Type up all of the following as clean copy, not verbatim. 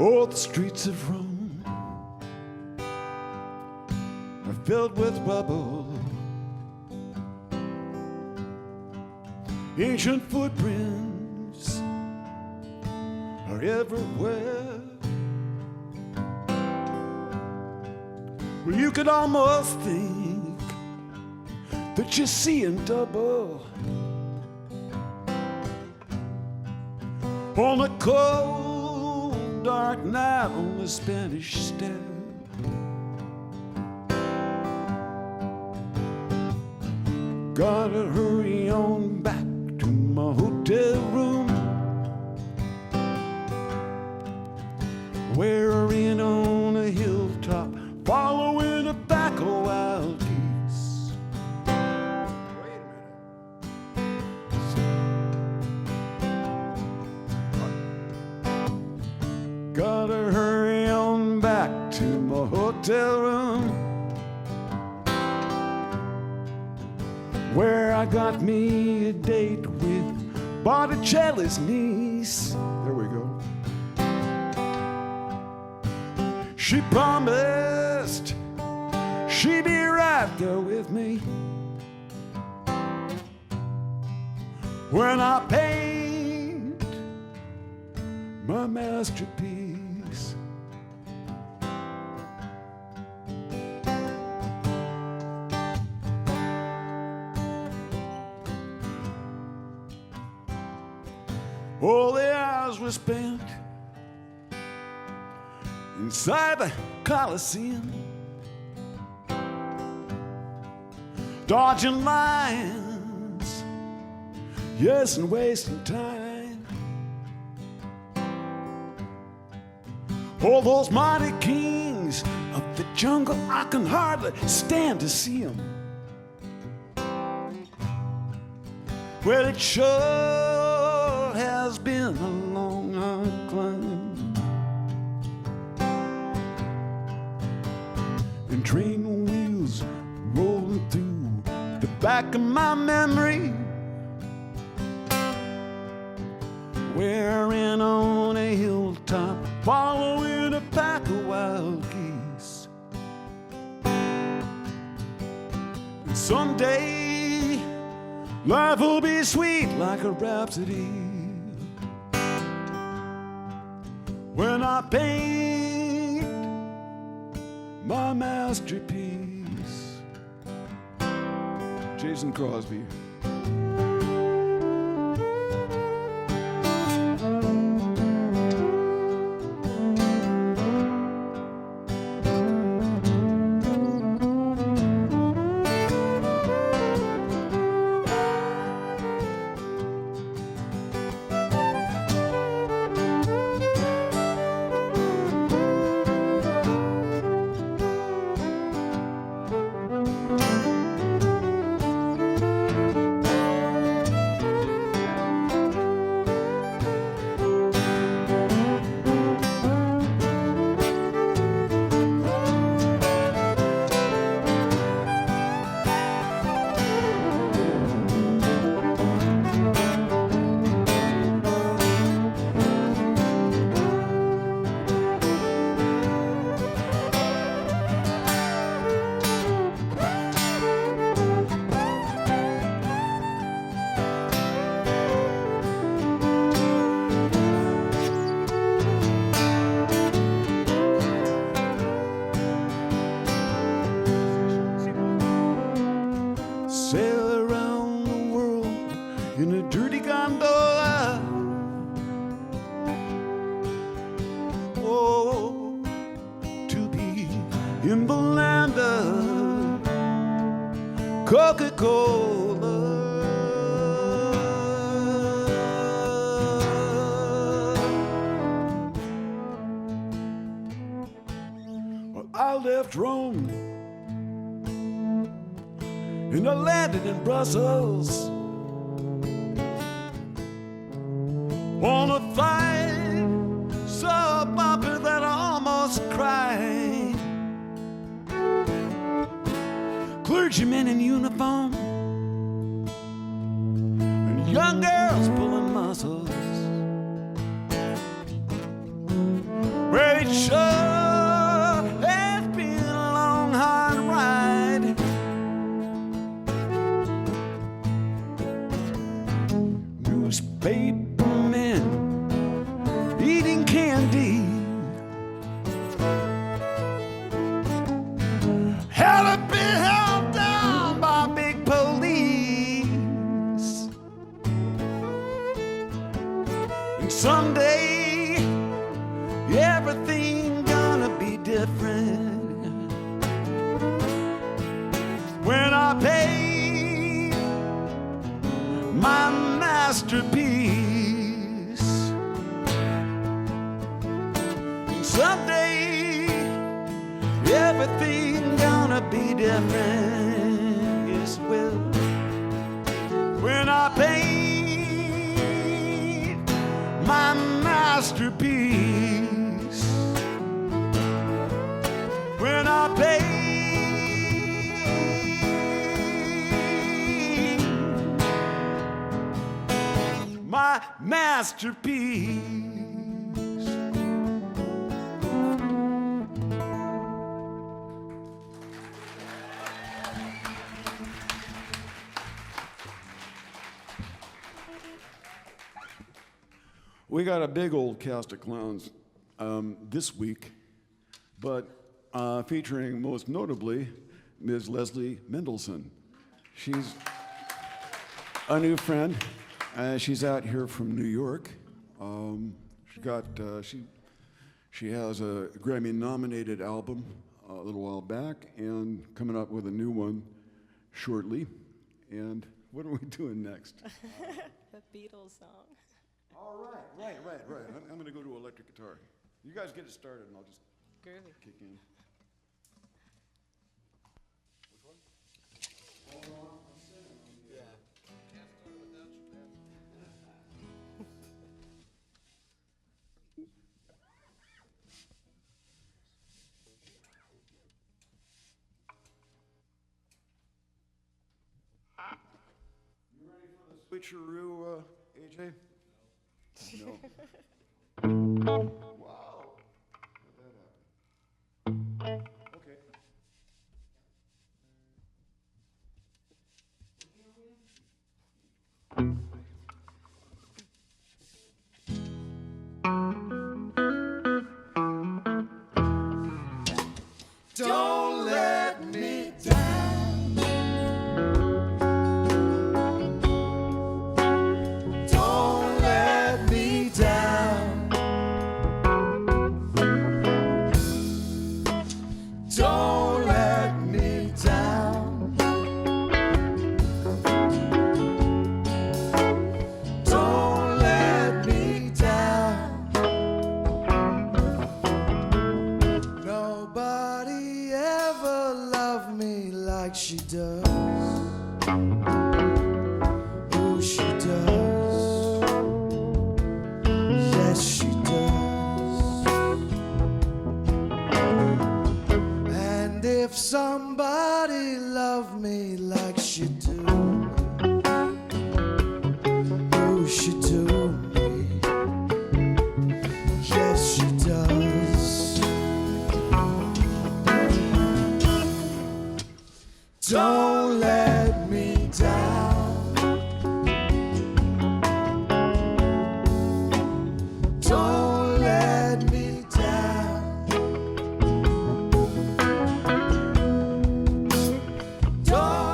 Oh, the streets of Rome are filled with rubble. Ancient footprints are everywhere. Well, you could almost think that you're seeing double on a cold, dark night on the Spanish Steps. Gotta hurry on back to my hotel room, wearing on a hilltop, following a pack of wild geese. Wait a minute. Gotta hurry on back to my hotel room, where I got me a date with Botticelli's niece. There we go. She promised she'd be right there with me when I paint my masterpiece. All the hours were spent inside the Coliseum, dodging lines, yes, and wasting time. All those mighty kings of the jungle, I can hardly stand to see them. Well, it sure has been a long, hard climb, and train wheels rolling through the back of my memory, wearing on a hilltop, following a pack of wild geese. And someday life will be sweet like a rhapsody when I paint my masterpiece. Jason Crosby. in the land of Coca-Cola. Well, I left Rome and I landed in Brussels on a flight so bumpy that I almost cried. Clergymen in uniform and young girls pulling muscles. Well, it sure has been a long, hard ride. Newspaper men eating candy, hell to be held down by big police. And someday everything gonna be different when I pay my masterpiece. Someday everything gonna be different, yes it will, when I paint my masterpiece. When I paint my masterpiece. We got a big old cast of clowns this week, but featuring most notably Ms. Leslie Mendelson. She's a new friend. She's out here from New York. She has a Grammy-nominated album a little while back and coming up with a new one shortly. And what are we doing next? The Beatles song. All right. I'm going to go to electric guitar. You guys get it started, and I'll just Groovy. kick in. Which one? Yeah. Can't start without you, man. You ready for the switcheroo, AJ? No. Wow. How'd that happen? Okay. Don't let me down. Don't let me down. Don't let me down. Don't let me down. Nobody ever loved me like she does. Oh, she does. Yes, she does. And if somebody loved me like she do, oh, she do me. Yes, she does. Don't let me down. Don't let me down. Don't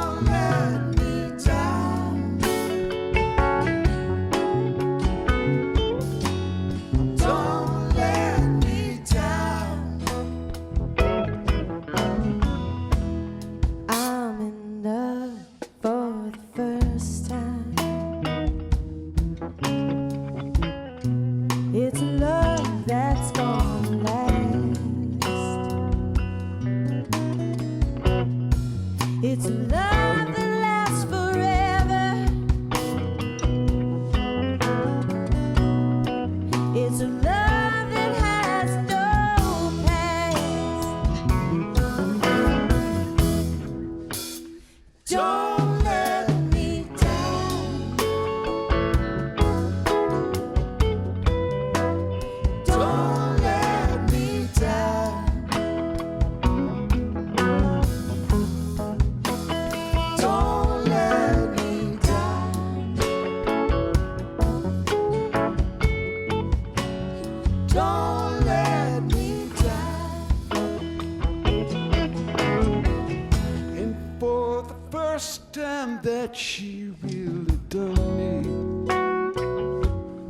that she really done me.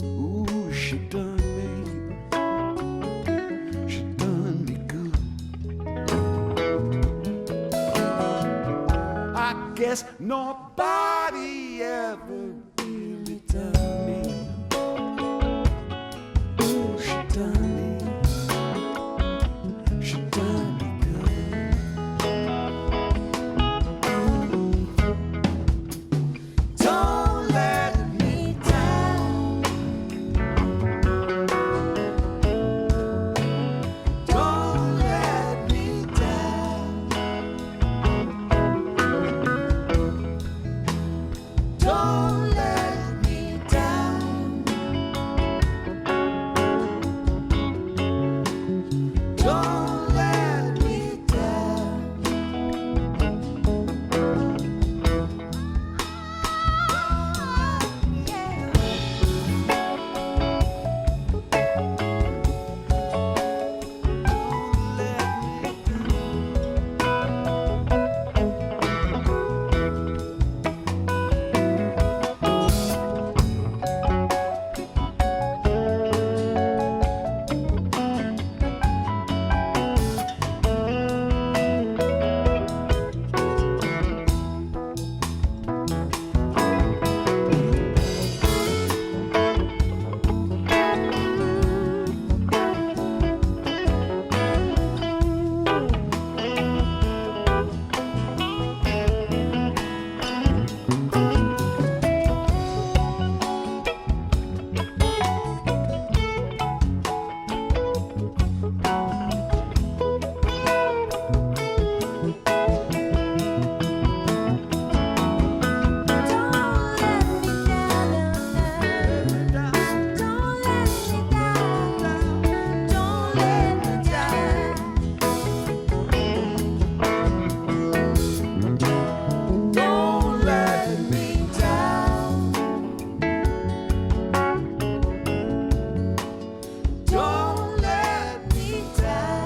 Ooh, she done me. She done me good. I guess nobody ever really done me. Ooh, she done me. She done me good. Don't let me down. Don't let me down. Don't let me down. Don't let me down. Don't let me down. Don't let me down.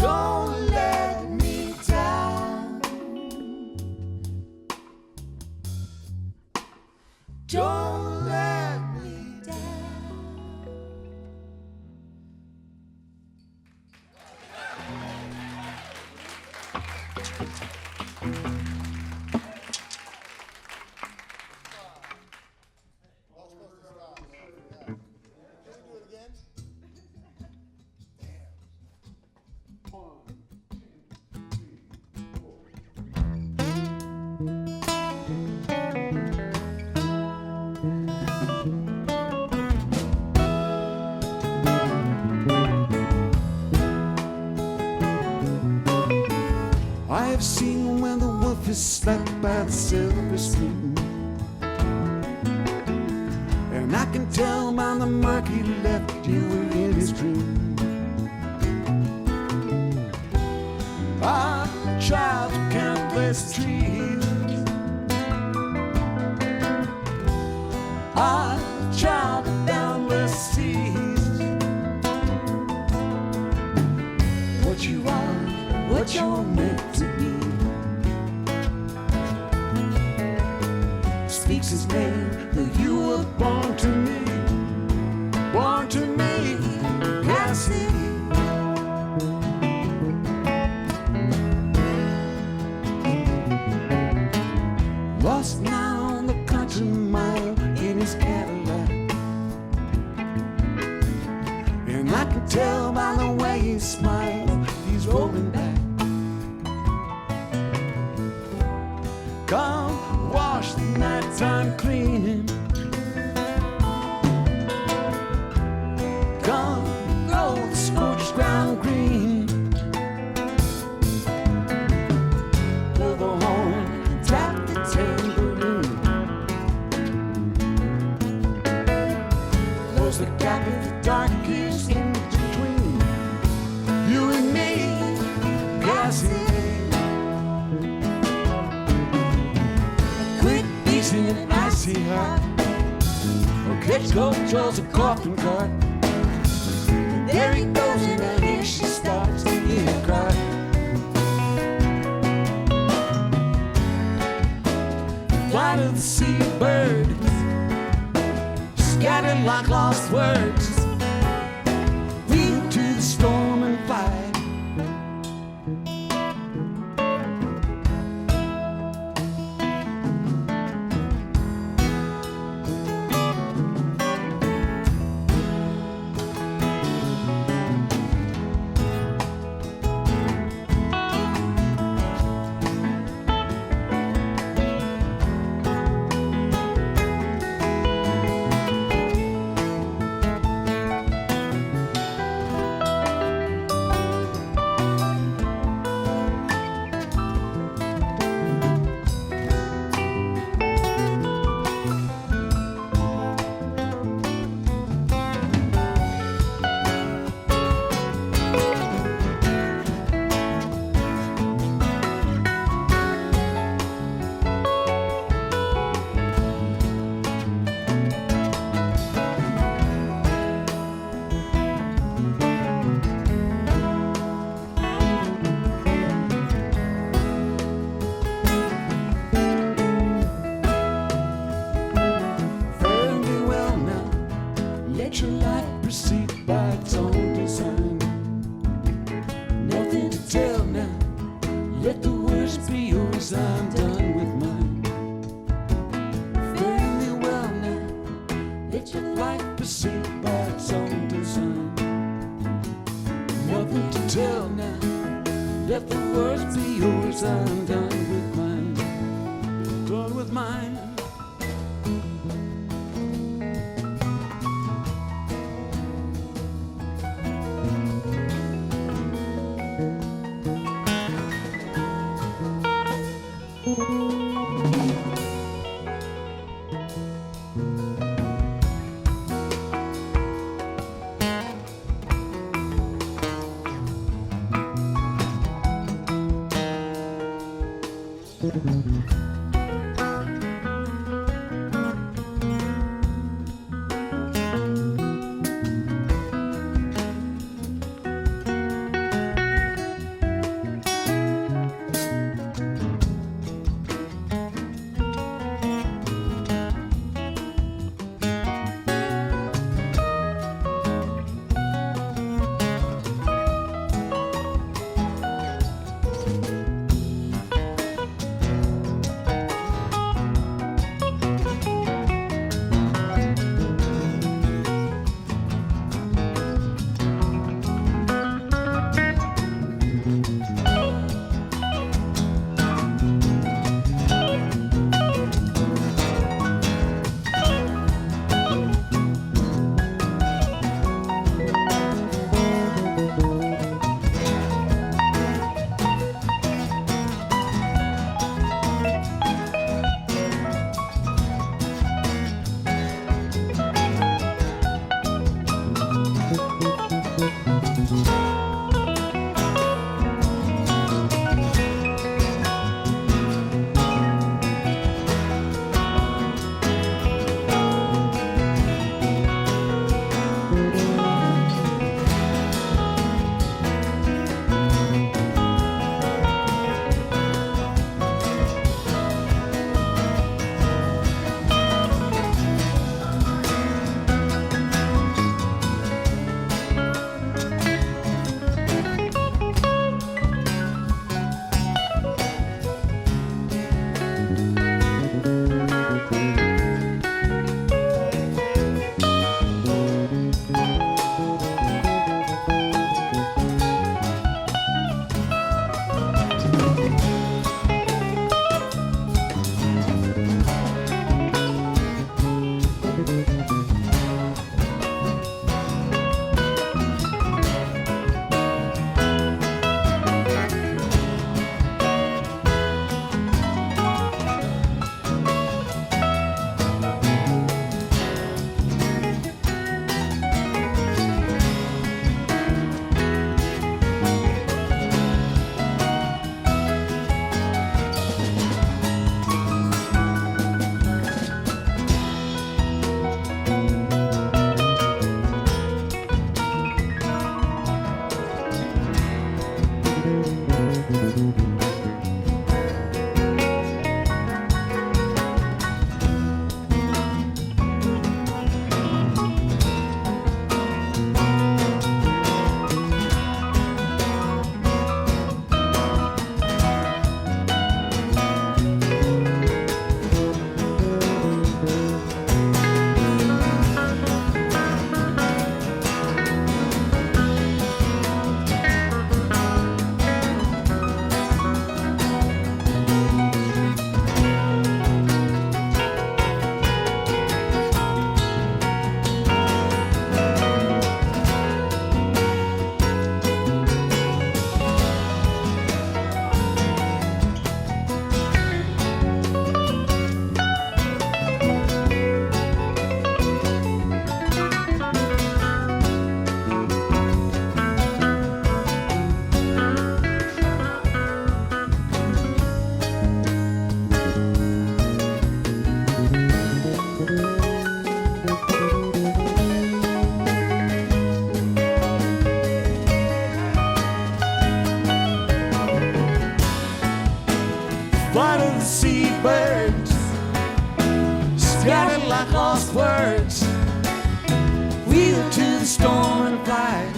Don't let me down. Don't let me down. I have seen when the wolf is slapped by the silver spoon, and I can tell by the mark he left you in his dream. A child of countless trees, a child of boundless seas. What you are, what you're meant to be, speaks his name, that you were born to me, born to me, I see. Lost now on the country mile in his Cadillac, and I can tell by the way he smiles, he's rolling back. Come wash the nighttime cleaning. Come grow the scorched ground green. Blow the horn, tap the tambourine. Close the gap in the dark years in between you and me, gasoline. Quick easy and icy hot. Catch go draws a coffin cart. And there he goes, and I hear she starts to hear a cry. flight of the seabirds, scattered like lost words, wheel to the storm and fight. Let your life proceed by its own design. Nothing to tell now. Let the words be yours. I'm done with mine. Fare thee well now. Let your life proceed by its own design. Nothing to tell now. Let the words be yours. I'm done with mine. Done with mine. like lost words. Wheel to the storm and fly.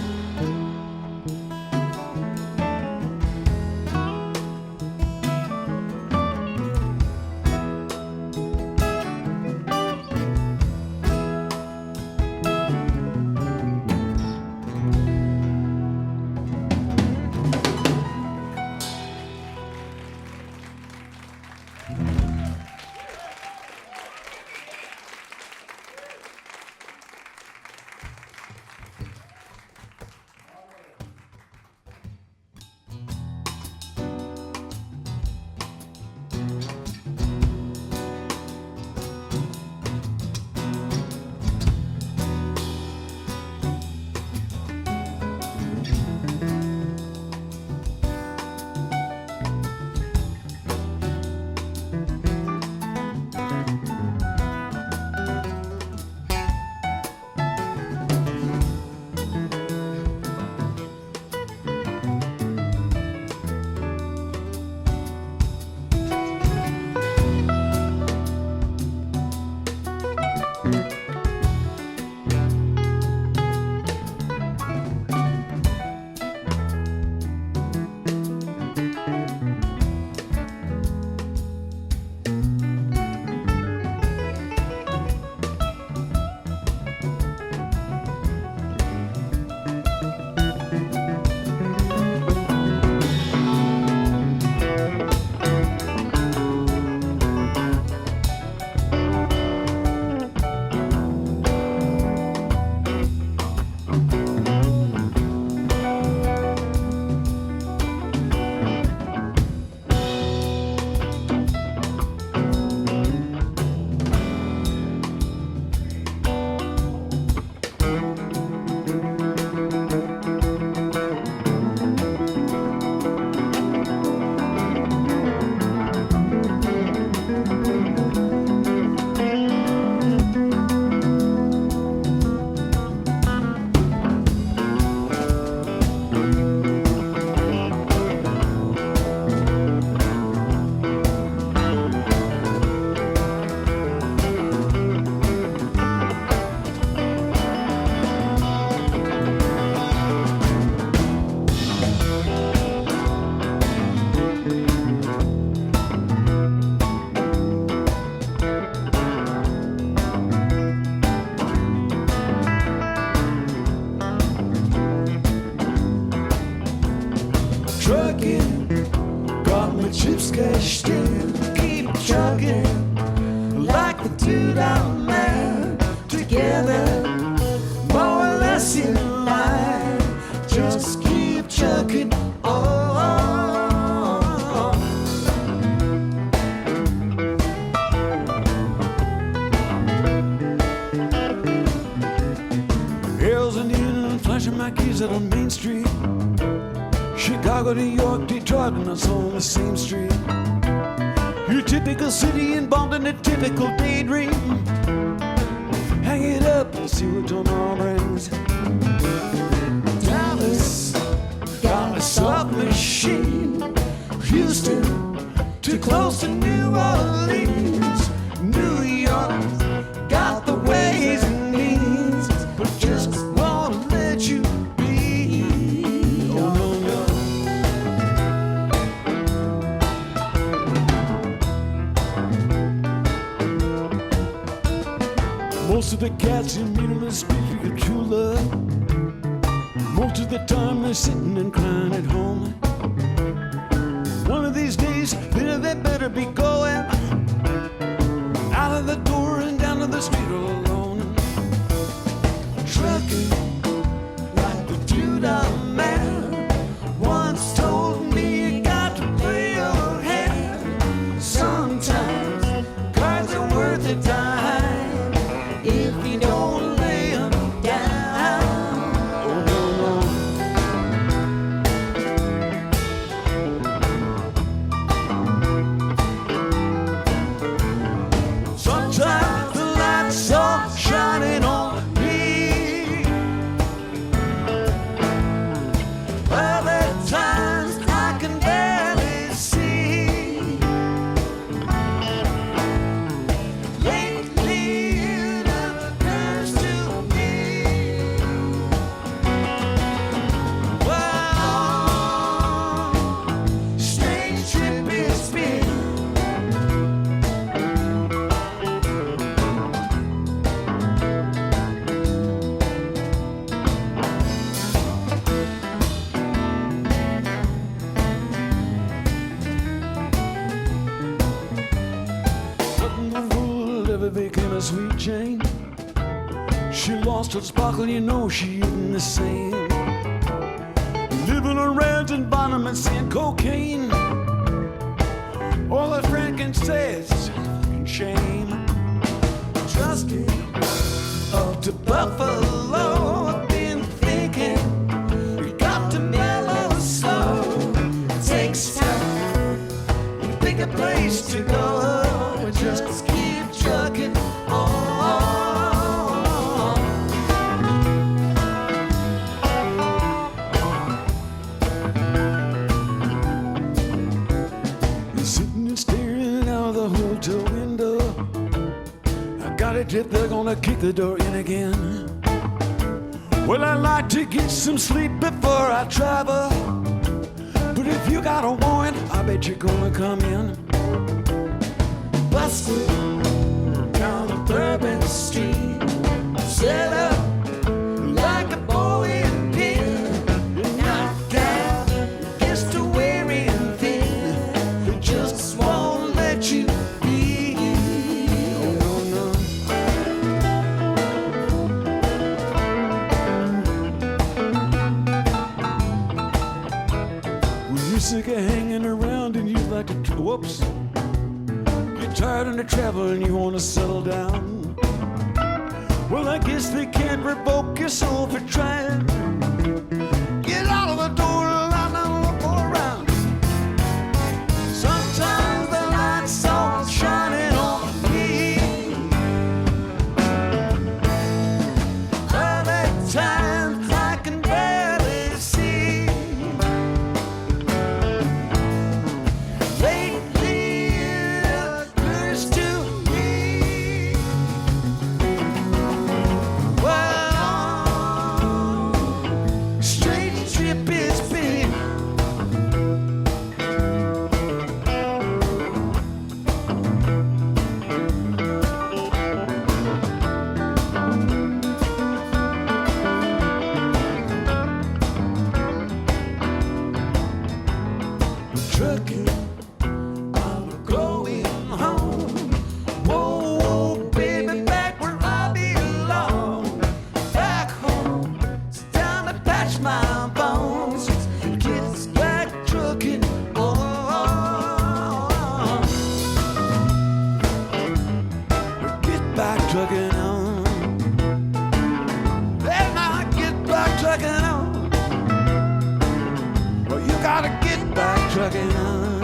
Trucking, got my chips cashed in. Keep chugging like the $2 man. Together, more or less in line. Just keep chugging on. Hills and in, flashing my keys out on Main Street. Chicago, New York, Detroit, and it's on the same street. Your typical city involved in a typical daydream. Hang it up and see what tomorrow brings. Dallas, got a soft machine. Houston, too close to New Orleans. New York, got the ways and means, but just won't let you be. Oh no, no. Most of the cats you meet on the street for your true love. Most of the time they're sitting and crying at home. One of these days, they better be going out of the door and down to the street all alone. Trucking like the $2 man once told me you got to play your hand. Sometimes cards are worth a dime if you don't lay 'em down. Oh no, no. Sometimes the lights are She lost her sparkle, you know she isn't the same. Living on reds and bottomless and cocaine. All that frankincense and shame. Trusting up to Buffalo. I've been thinking you got to mellow slow. It takes time to pick a place to go. Just keep trucking on. Sitting and staring out the hotel window. I got a tip they're gonna kick the door in again. Well, I'd like to get some sleep before I travel. But if you got a warrant, I bet you're gonna come in. Busted down the Bourbon Street. Set up like a bowling pin. Knocked out just a wearing thing. They just won't let you be. Oh, no, no. When you're sick of hanging around and you'd like to, whoops. You're tired of the travel and you want to settle down. Well, I guess they can't revoke your soul for trying. Get out of the door and look around. Sometimes the light's all shining on me. Other times I can barely see. Lately it occurs to me. Well, strange trip it's been. Trucking, I'm going home. Whoa, whoa, baby, back where I belong. Back home, it's time to patch my bones. Get back trucking on. Get back trucking on. Then I get back trucking on. Well, you gotta get back trucking on.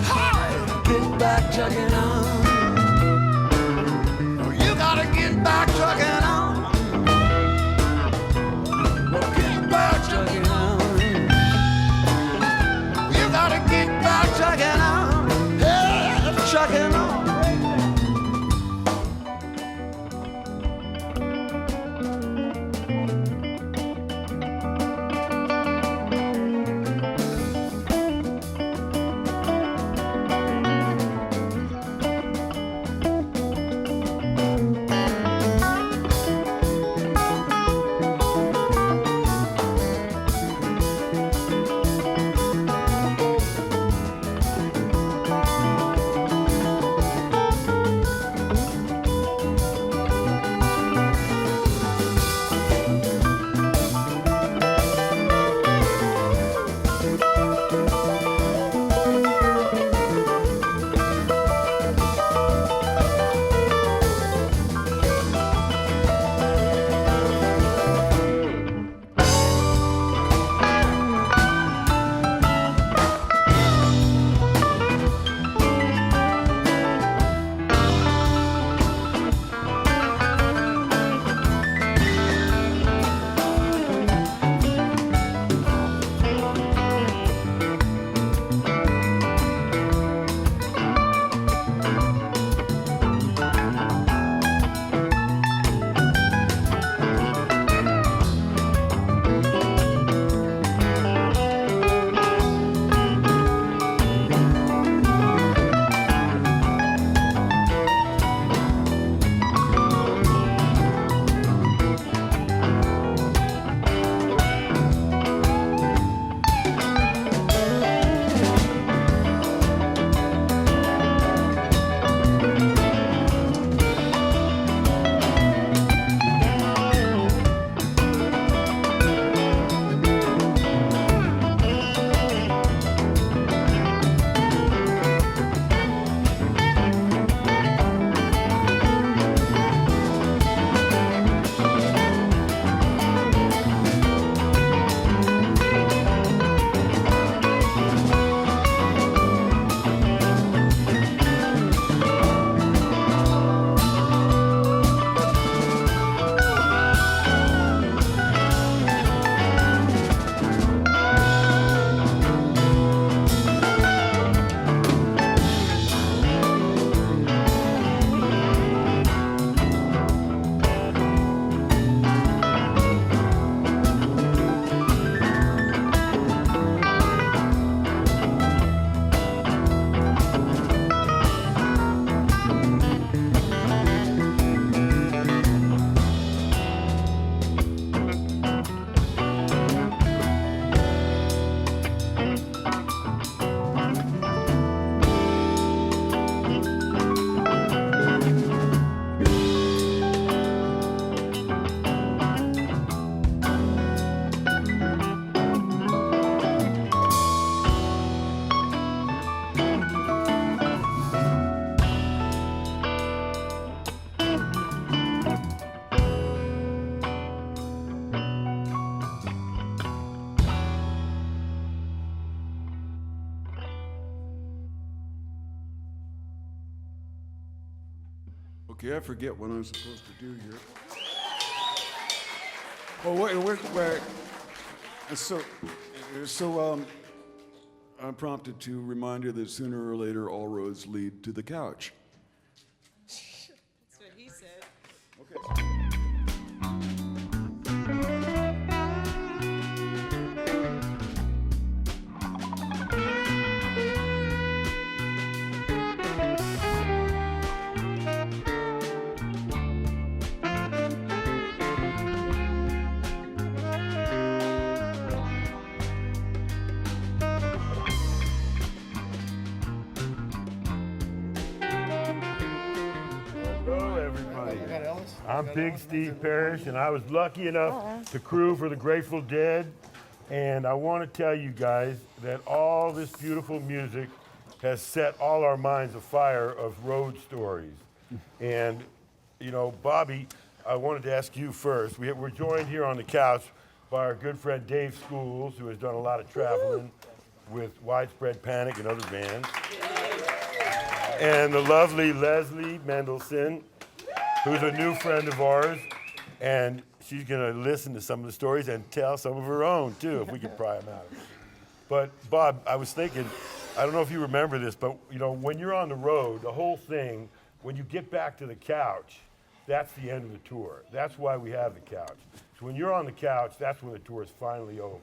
Hi, get back trucking on. Well, you gotta get back trucking on. Well, get back trucking on. You gotta get back trucking on. Yeah, trucking on. Okay, I forget what I'm supposed to do here. Oh, wait. So, I'm prompted to remind you that sooner or later all roads lead to the couch. That's what he said. Okay. Hello, everybody. I'm Big Steve Parrish, and I was lucky enough to crew for the Grateful Dead. And I want to tell you guys that all this beautiful music has set all our minds afire of road stories. And, you know, Bobby, I wanted to ask you first. We're joined here on the couch by our good friend Dave Schools, who has done a lot of traveling with Widespread Panic and other bands. And the lovely Leslie Mendelson, who's a new friend of ours, and she's going to listen to some of the stories and tell some of her own, too, if we can pry them out. But, Bob, I was thinking, I don't know if you remember this, but, you know, when you're on the road, the whole thing, when you get back to the couch, that's the end of the tour. That's why we have the couch. So when you're on the couch, that's when the tour is finally over.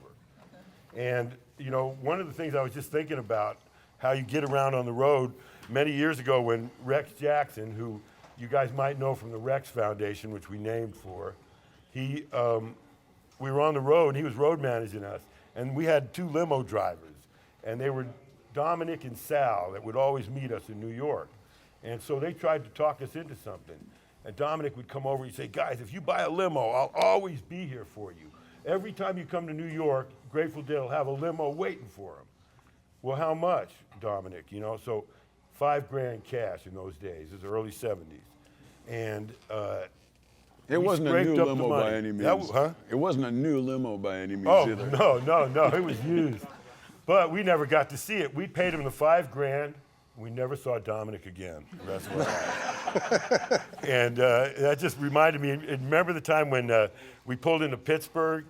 And, you know, one of the things I was just thinking about, how you get around on the road, many years ago when Rex Jackson, who you guys might know from the Rex Foundation, which we named for, we were on the road, and he was road managing us, and we had two limo drivers, and they were Dominic and Sal that would always meet us in New York. And so they tried to talk us into something. And Dominic would come over and say, guys, if you buy a limo, I'll always be here for you. Every time you come to New York, Grateful Dead will have a limo waiting for him. Well, how much, Dominic? You know, so $5,000 cash in those days, it was the early 70s. And It wasn't a scraped new up the limo money. by any means. That huh? It wasn't a new limo by any means Oh, either. no, it was used. But we never got to see it. We paid him the $5,000. We never saw Dominic again the rest of our life. And that just reminded me, remember the time when we pulled into Pittsburgh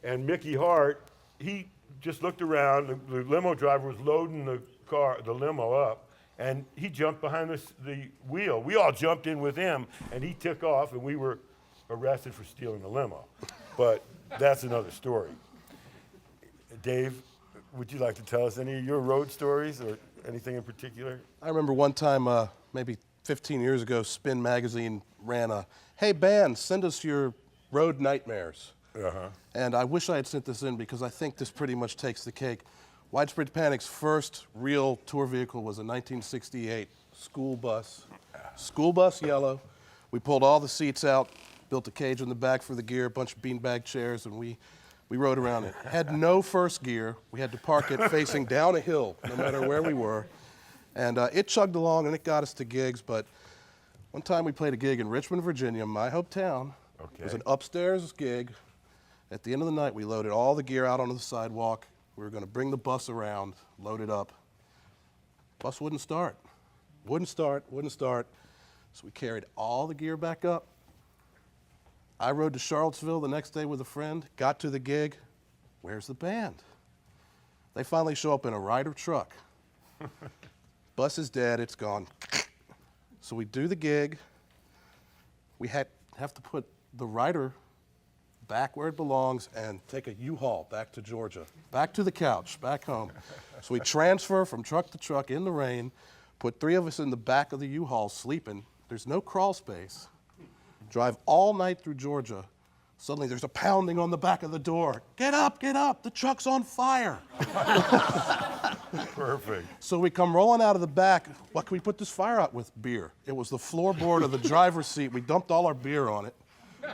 and Mickey Hart, he just looked around, the limo driver was loading the limo up, and he jumped behind the wheel. We all jumped in with him, and he took off, and we were arrested for stealing the limo. But that's another story. Dave, would you like to tell us any of your road stories or anything in particular? I remember one time, maybe 15 years ago, Spin Magazine ran a, hey band, send us your road nightmares. And I wish I had sent this in because I think this pretty much takes the cake. Widespread Panic's first real tour vehicle was a 1968 school bus yellow. We pulled all the seats out, built a cage in the back for the gear, a bunch of beanbag chairs, and we rode around it. Had no first gear. We had to park it facing down a hill, no matter where we were. And it chugged along, and it got us to gigs. But one time we played a gig in Richmond, Virginia, my hometown. Okay. It was an upstairs gig. At the end of the night, we loaded all the gear out onto the sidewalk. We were going to bring the bus around, load it up. Bus wouldn't start. Wouldn't start. So we carried all the gear back up. I rode to Charlottesville the next day with a friend, got to the gig. Where's the band? They finally show up in a Ryder truck. Bus is dead, it's gone. So we do the gig. We have to put the Ryder back where it belongs and take a U-Haul back to Georgia, back to the couch, back home. So we transfer from truck to truck in the rain, put 3 of us in the back of the U-Haul sleeping. There's no crawl space. Drive all night through Georgia. Suddenly there's a pounding on the back of the door. Get up, the truck's on fire. Perfect. So we come rolling out of the back. What can we put this fire out with? Beer. It was the floorboard of the driver's seat. We dumped all our beer on it,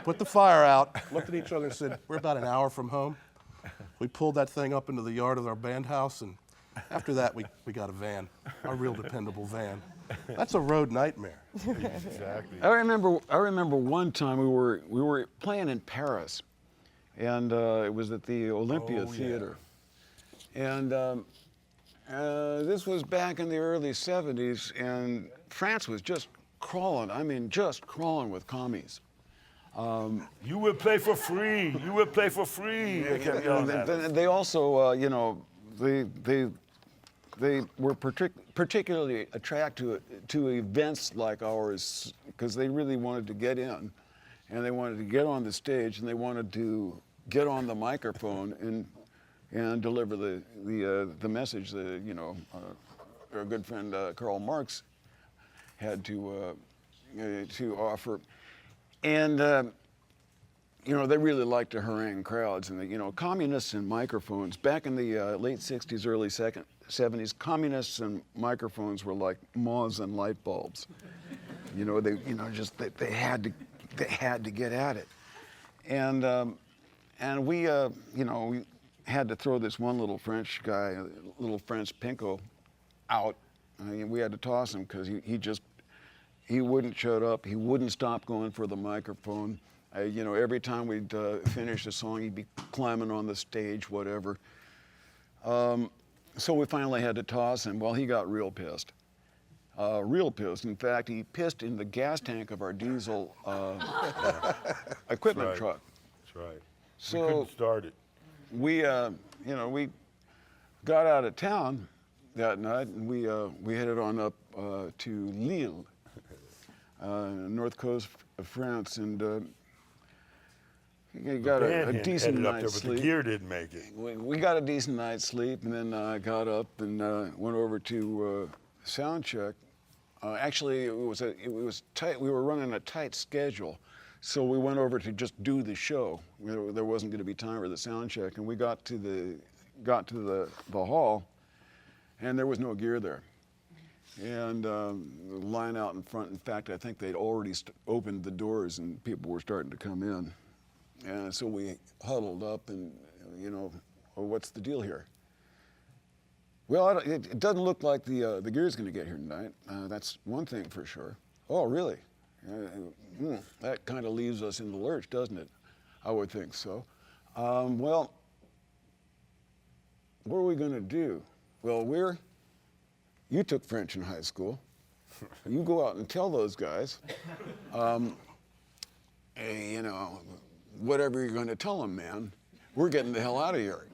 put the fire out, looked at each other and said, we're about an hour from home. We pulled that thing up into the yard of our band house, and after that we got a van, a real dependable van. That's a road nightmare. Exactly. I remember one time we were playing in Paris, and it was at the Olympia Theater. And this was back in the early 70s, and France was just crawling. I mean, just crawling with commies. You will play for free. You will play for free. They kept yelling at us. They also, you know, they were particularly attracted to events like ours because they really wanted to get in, and they wanted to get on the stage, and they wanted to get on the microphone and deliver the message that, you know, our good friend Karl Marx had to offer. And, you know, they really liked to harangue crowds. And, you know, communists and microphones, back in the late 60s, early 70s, communists and microphones were like moths and light bulbs. You know, they had to get at it. And we, you know, we had to throw this one little French guy, little French pinko, out. I mean, we had to toss him because he wouldn't shut up. He wouldn't stop going for the microphone. You know, every time we'd finish a song, he'd be climbing on the stage, whatever. So we finally had to toss him. Well, he got real pissed. Real pissed. In fact, he pissed in the gas tank of our diesel equipment truck. That's right. So we couldn't start it. We, you know, we got out of town that night, and we headed on up to Lille, north coast of France, and we got a decent night's sleep. But the gear didn't make it. We got a decent night's sleep, and then I got up and went over to sound check. Actually, it was tight. We were running a tight schedule, so we went over to just do the show. There wasn't going to be time for the sound check, and we got to the hall, and there was no gear there. And the line out in front, in fact, I think they'd already opened the doors and people were starting to come in. And so we huddled up and, you know, oh, what's the deal here? Well, it doesn't look like the gear's going to get here tonight. That's one thing for sure. Oh, really? That kind of leaves us in the lurch, doesn't it? I would think so. Well, what are we going to do? Well, you took French in high school. You go out and tell those guys, hey, you know, whatever you're going to tell them, man, we're getting the hell out of here.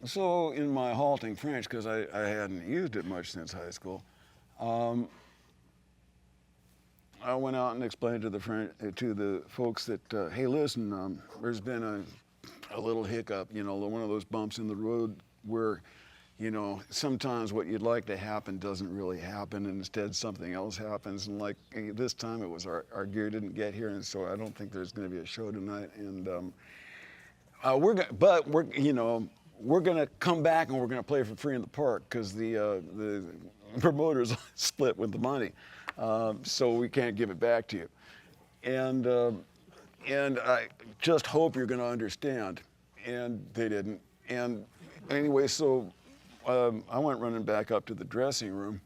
So in my halting French, because I hadn't used it much since high school, I went out and explained to the folks that, hey, listen, there's been a little hiccup, you know, one of those bumps in the road where, you know, sometimes what you'd like to happen doesn't really happen, and instead something else happens. And like this time, it was our gear didn't get here, and so I don't think there's going to be a show tonight. And we're going to come back and we're going to play for free in the park because the promoters split with the money, so we can't give it back to you. And I just hope you're going to understand. And they didn't. And anyway, so I went running back up to the dressing room.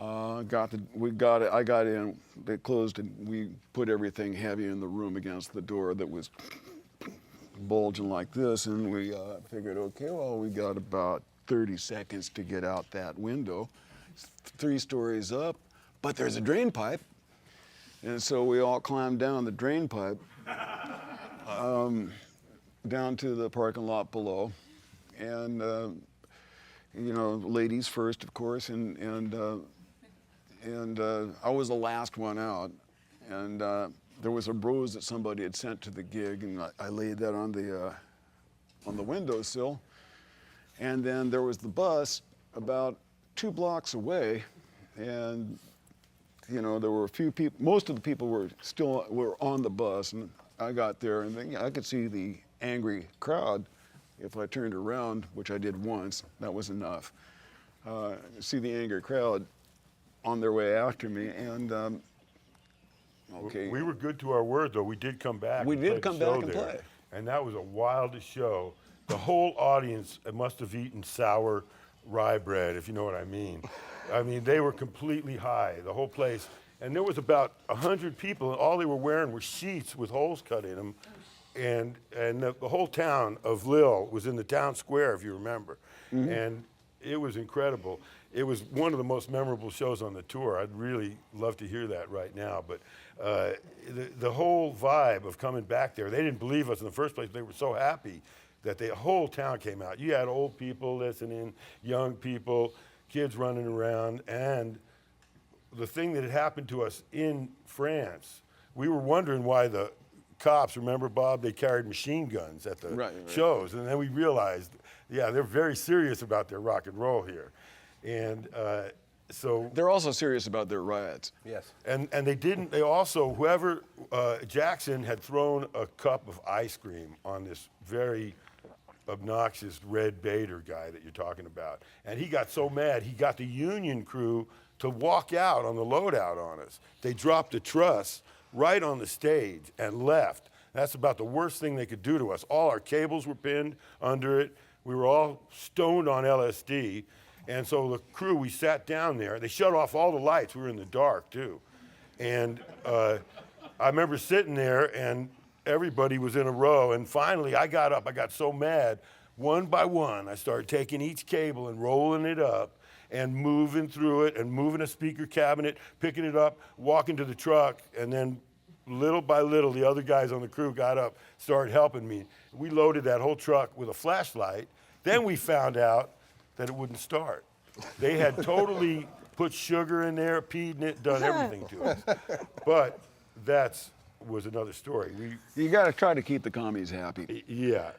I got in. They closed, and we put everything heavy in the room against the door that was bulging like this. And we figured, okay, well, we got about 30 seconds to get out that window. 3 stories up, but there's a drain pipe. And so we all climbed down the drain pipe down to the parking lot below. And, you know, ladies first, of course, and I was the last one out. And there was a rose that somebody had sent to the gig, and I laid that on the windowsill. And then there was the bus about 2 blocks away, and you know, there were a few people. Most of the people were on the bus, and I got there, and then, I could see the angry crowd. If I turned around, which I did once, that was enough. See the angry crowd on their way after me, and okay. We were good to our word, though. We did come back. We did come back and play, and that was a wildest show. The whole audience must have eaten sour rye bread, if you know what I mean. I mean, they were completely high, the whole place. And there was about 100 people, and all they were wearing were sheets with holes cut in them. And the whole town of Lille was in the town square, if you remember. Mm-hmm. And it was incredible. it was one of the most memorable shows on the tour. I'd really love to hear that right now. But the whole vibe of coming back there, they didn't believe us in the first place. They were so happy that the whole town came out. You had old people listening, young people, kids running around, and the thing that had happened to us in France, we were wondering why the cops, remember, Bob, they carried machine guns at the shows. And then we realized, yeah, they're very serious about their rock and roll here. And so They're also serious about their riots. Yes. and they also, whoever, Jackson had thrown a cup of ice cream on this very obnoxious Red Bader guy that you're talking about. And he got so mad, he got the union crew to walk out on the loadout on us. They dropped a truss right on the stage and left. That's about the worst thing they could do to us. All our cables were pinned under it. We were all stoned on LSD. And so the crew, we sat down there. They shut off all the lights. We were in the dark, too. And I remember sitting there, and everybody was in a row. And finally, I got up. I got so mad. One by one, I started taking each cable and rolling it up and moving through it and moving a speaker cabinet, picking it up, walking to the truck. And then little by little, the other guys on the crew got up, started helping me. We loaded that whole truck with a flashlight. Then we found out that it wouldn't start. They had totally put sugar in there, peed in it, done everything to us. But that was another story. You got to try to keep the commies happy. Yeah.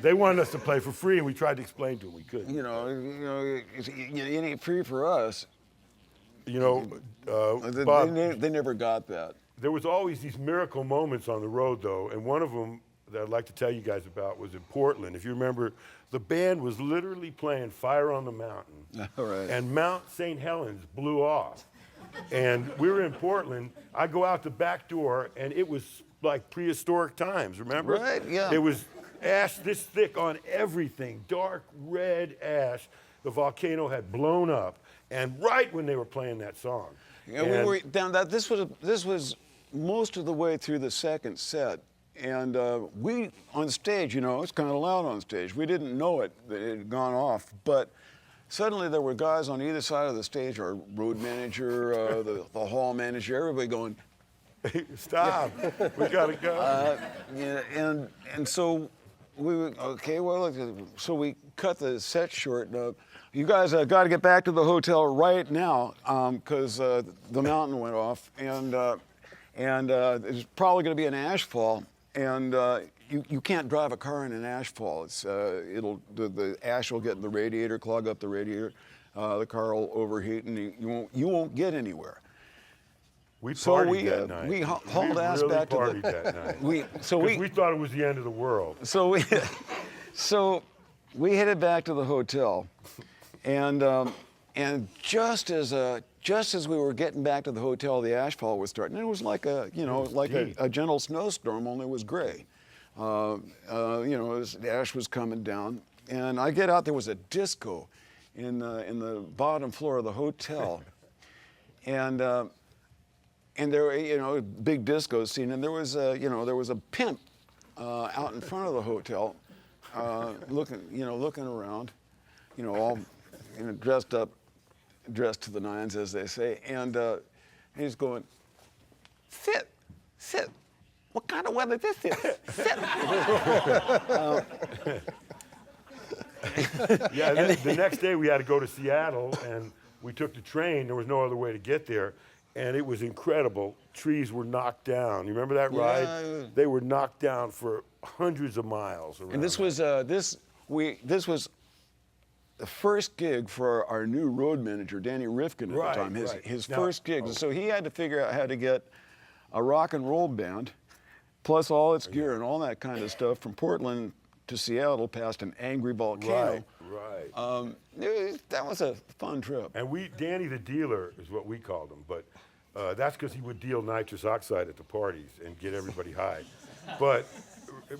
They wanted us to play for free, and we tried to explain to them we couldn't. It ain't free for us. You know, They, Bob, they never got that. there was always these miracle moments on the road, though, and one of them that I'd like to tell you guys about was in Portland. If you remember, the band was literally playing Fire on the Mountain, All right. and Mount St. Helens blew off. And we were in Portland. I go out the back door, and it was like prehistoric times, remember? Right, yeah. It was ash this thick on everything, dark red ash. The volcano had blown up, and right when they were playing that song. Yeah, we were down that. This was most of the way through the second set, and we on stage. It's kind of loud on stage. We didn't know it that it had gone off, but suddenly there were guys on either side of the stage. Our road manager, the hall manager, everybody going, Stop! We gotta go. and so we were okay. Well, so we cut the set short. You guys got to get back to the hotel right now because the mountain went off, and there's probably going to be an ash fall, and you can't drive a car in an ash fall. It's the ash will get in the radiator, clog up the radiator. The car will overheat, and you won't get anywhere. We partied that night. We hauled ass really back to partied that night. we thought it was the end of the world. So we headed back to the hotel, and just as we were getting back to the hotel, the ashfall was starting. It was like a gentle snowstorm, only it was gray. The ash was coming down, and I get out. There was a disco in the bottom floor of the hotel, and there, big disco scene, and there was a pimp out in front of the hotel, looking around, all dressed to the nines, as they say, and he's going, sit. What kind of weather this is? Sit. Yeah, the next day we had to go to Seattle, and we took the train. There was no other way to get there. And it was incredible. Trees were knocked down. You remember that ride? Yeah. They were knocked down for hundreds of miles around. And this was this was the first gig for our new road manager, Danny Rifkin, at the time. His first gig. So he had to figure out how to get a rock and roll band, plus all its gear and all that kind of stuff, from Portland to Seattle past an angry volcano. Right. That was a fun trip. And Danny the dealer is what we called him, but that's because he would deal nitrous oxide at the parties and get everybody high. But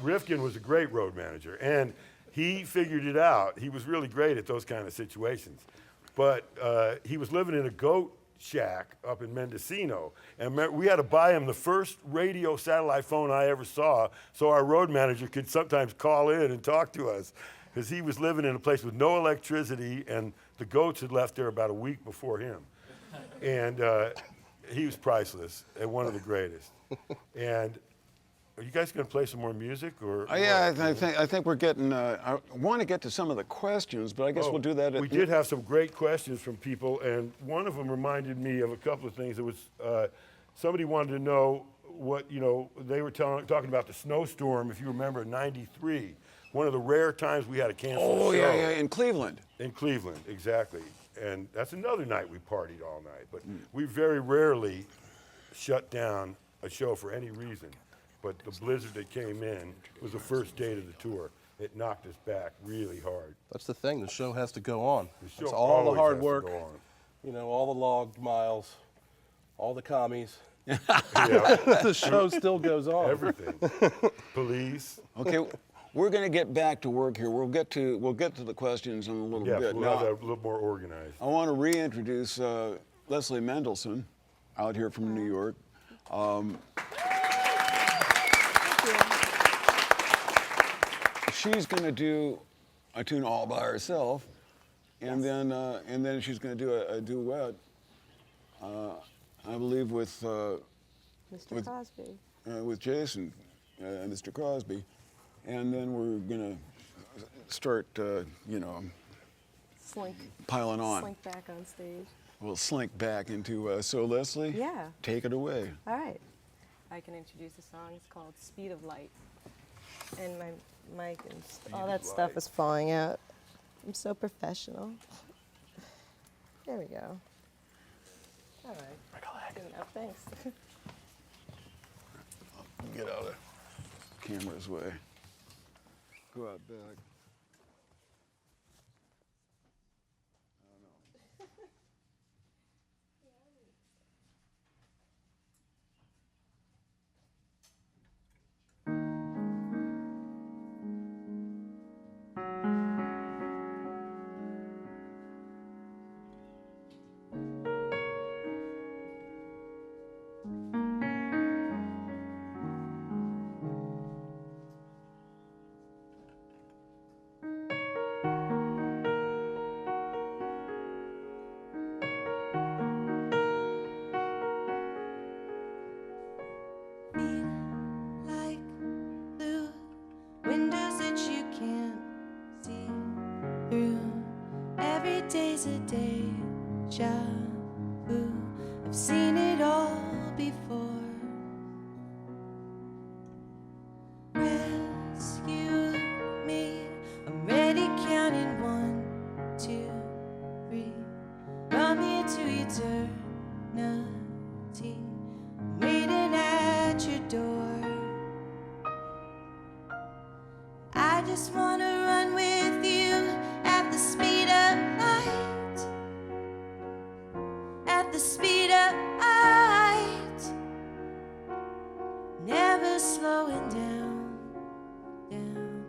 Rifkin was a great road manager, and he figured it out. He was really great at those kind of situations. But he was living in a goat shack up in Mendocino, and we had to buy him the first radio satellite phone I ever saw, so our road manager could sometimes call in and talk to us. because he was living in a place with no electricity, and the goats had left there about a week before him. And he was priceless and one of the greatest. And are you guys going to play some more music? Or Yeah, I think we're getting, I want to get to some of the questions, but I guess we'll do that at We did have some great questions from people, and one of them reminded me of a couple of things. It was, somebody wanted to know what, they were talking about the snowstorm, if you remember, in '93. One of the rare times we had to cancel a show. Yeah, in Cleveland. In Cleveland, exactly. And that's another night we partied all night. But we very rarely shut down a show for any reason. But the blizzard that came in was the first date of the tour. It knocked us back really hard. That's the thing. The show has to go on. The show It's all the always hard has to work. go on. All the logged miles, all the commies. Yeah, The show still goes on. everything. Police. Okay, we're going to get back to work here. We'll get to the questions in a little Yeah, bit. we'll have that a little more organized. I want to reintroduce Leslie Mendelson, out here from New York. She's going to do a tune all by herself, and then she's going to do a duet, I believe, with Mr. Crosby. with Jason, Mr. Crosby, and then we're going to start, Slink. piling on. Slink back on stage. We'll slink back into, so Leslie, Yeah. take it away. All right. I can introduce the song. It's called Speed of Light. And my mic and all that stuff is falling out. I'm so professional. There we go. All right. Good enough. Thanks. Get out of the camera's way. Go out back. Like blue windows that you can't see through. Every day's a deja vu. I've seen it all before. Rescue me. I'm ready, counting 1, 2, 3. From here to eternity. Waiting at your door. I just wanna run with you at the speed of light. At the speed of light. Never slowing down, down.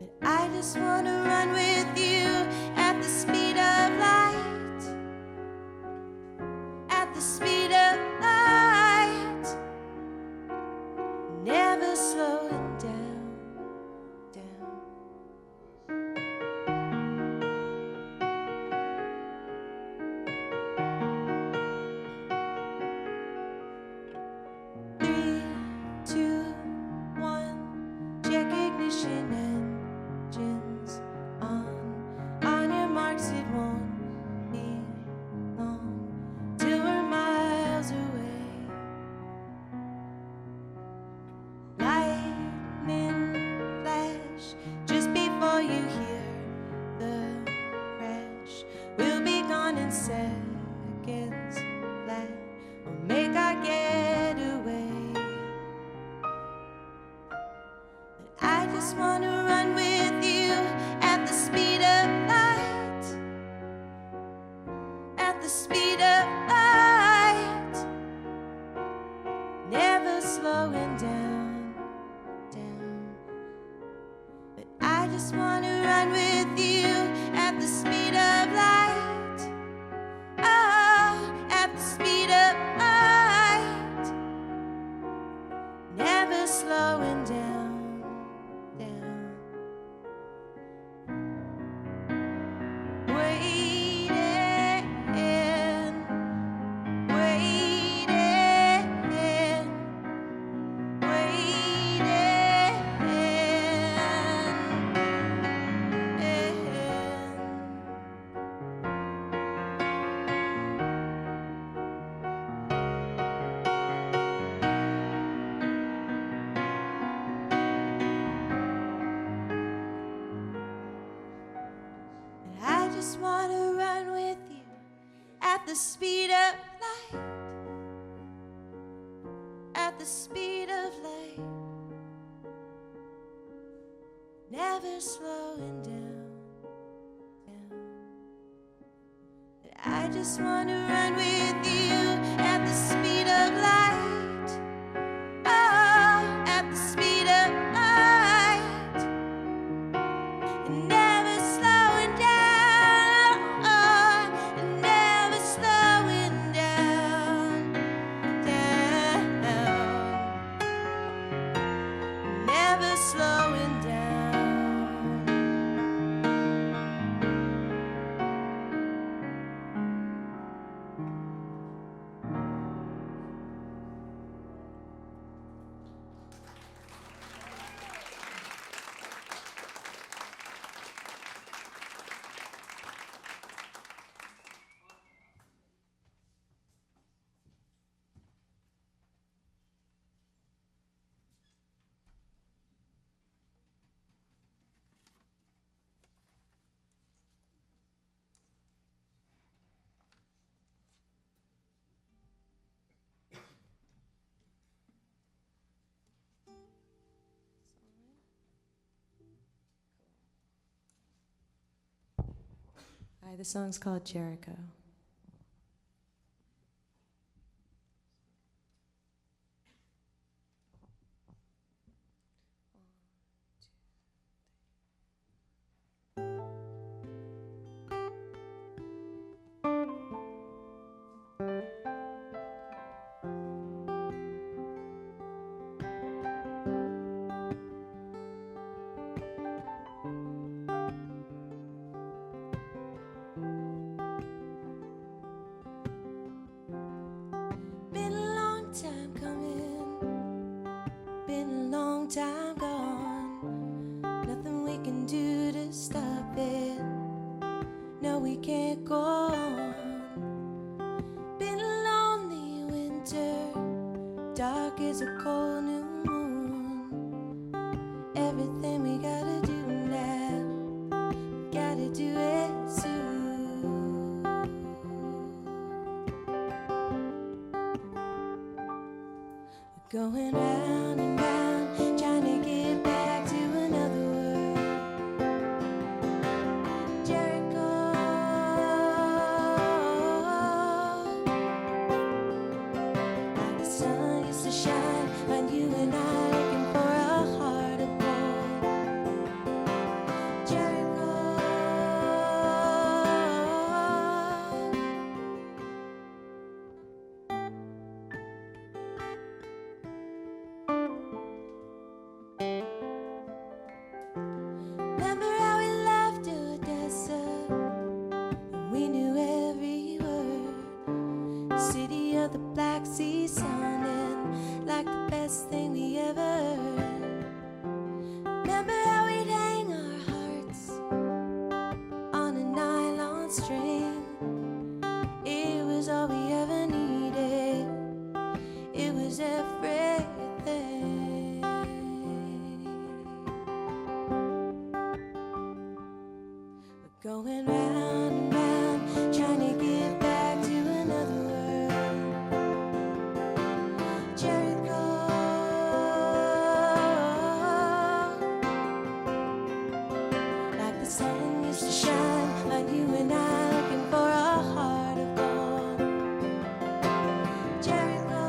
But I just wanna run with you at the speed of light. At the speed of light. Never slowing down, down. Three, two, one. Check ignition engines on. On your marks, it won't be long till we're miles away. Lightning flash just before you hear the crash. We'll be gone in seconds flat. We'll make our getaway. But I just wanna run with you at the speed of light. At the speed of light. Never slowing down, down. But I just wanna run with you at the speed of light. Oh, at the speed of light. Never slowing down, down. the speed of light, at the speed of light, never slowing down, down. I just want to run with you at the speed of light, oh, at the speed of light, and never slowing down, oh, and never slowing down, down, never slowing down. Hi, the song's called Jericho. Been a long time coming, been a long time gone. Nothing we can do to stop it. No, we can't go on. Been a lonely winter, dark as a cold new moon. Everything we gotta do now, gotta do it soon. Going round and round, trying to get back to another world. Jericho, like the sun used to shine on you and I, looking for a heart of gold. Jericho, remember how we left Odessa, and we knew every word. City of the Black Sea, sounding like the best thing we ever heard. Remember how we'd hang our hearts on a nylon string. It was all we ever needed. It was everything. Going round and round, trying to get back to another world. Jericho, like the sun used to shine on you and I, looking for a heart of gold. Jericho,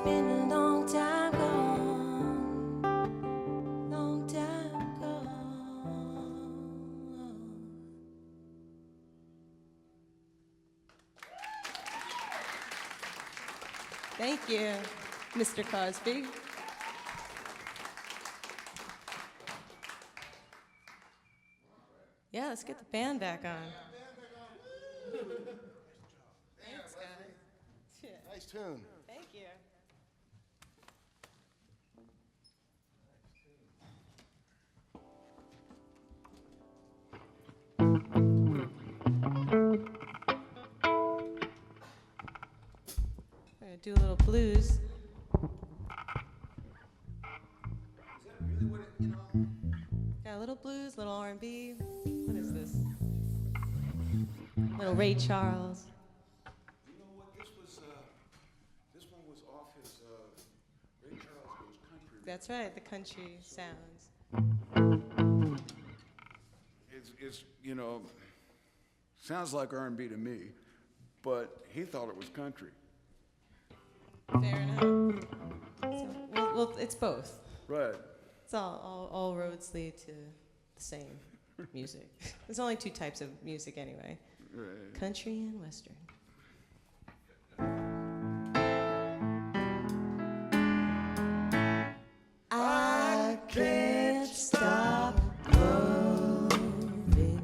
been a long time gone, long time gone. Thank you, Mr. Crosby. Yeah, let's get the band back on. Thanks, guys. Yeah. Nice tune. Thank you. I'm gonna do a little blues. Got a little blues, little R&B. What is this? Little Ray Charles. You know what? This one was off his Ray Charles Goes Country. That's right, the country sounds. It's sounds like R&B to me, but he thought it was country. Fair enough. So, well, it's both. Right. It's all roads lead to the same music. There's only two types of music anyway. Right. Country and Western. I can't stop loving you.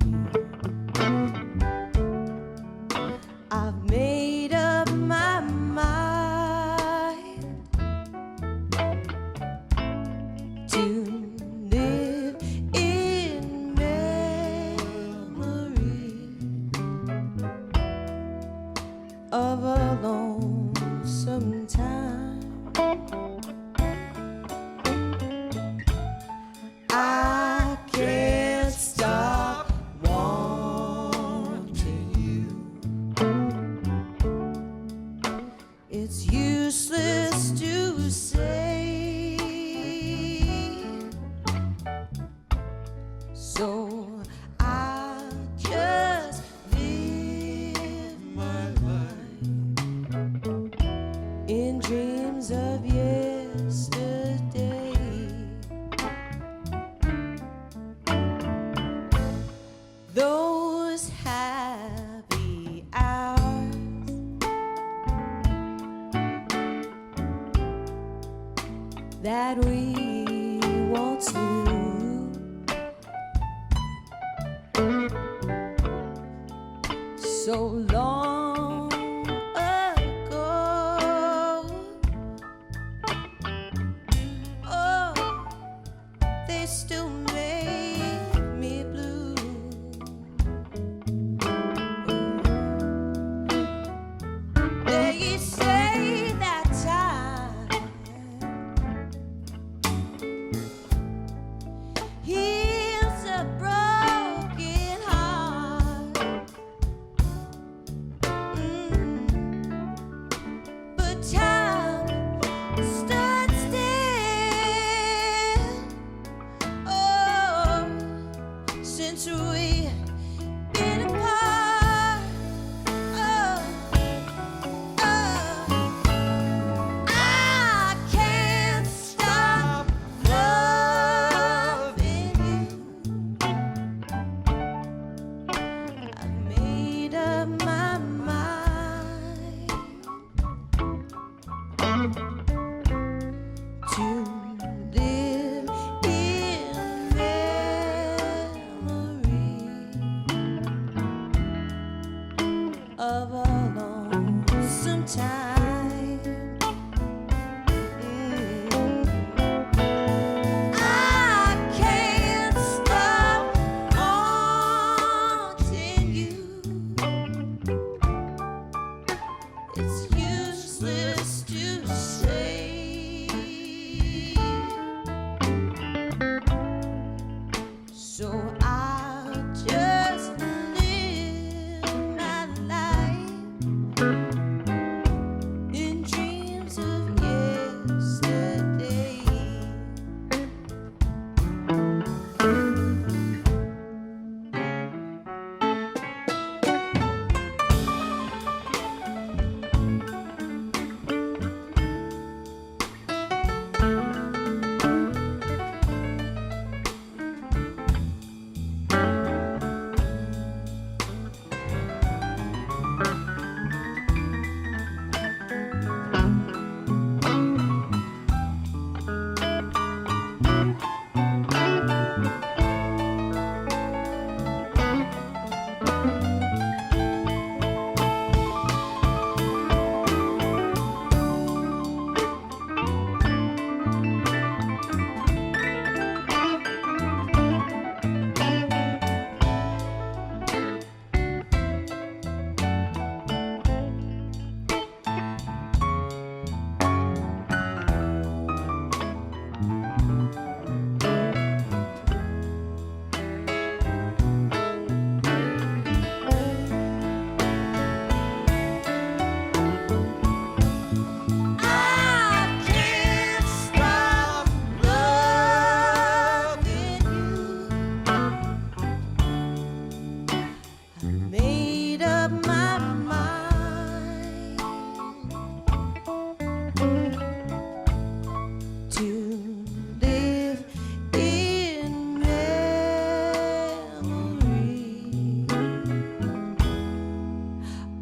I've made up my mind to live in memory of a lonesome time. I can't stop wanting you. It's useless to say, so I just live my life in dreams of yesterday. Those happy hours that we once knew, so long ago. Oh, they still make me blue. They say that time heals a broken heart. But time stood still. Oh, since we've been apart. Oh, I can't stop loving you. I've made up my mind to live in memory of a lonesome time. I can't stop wanting you. It's useless to say, so I'll just live my life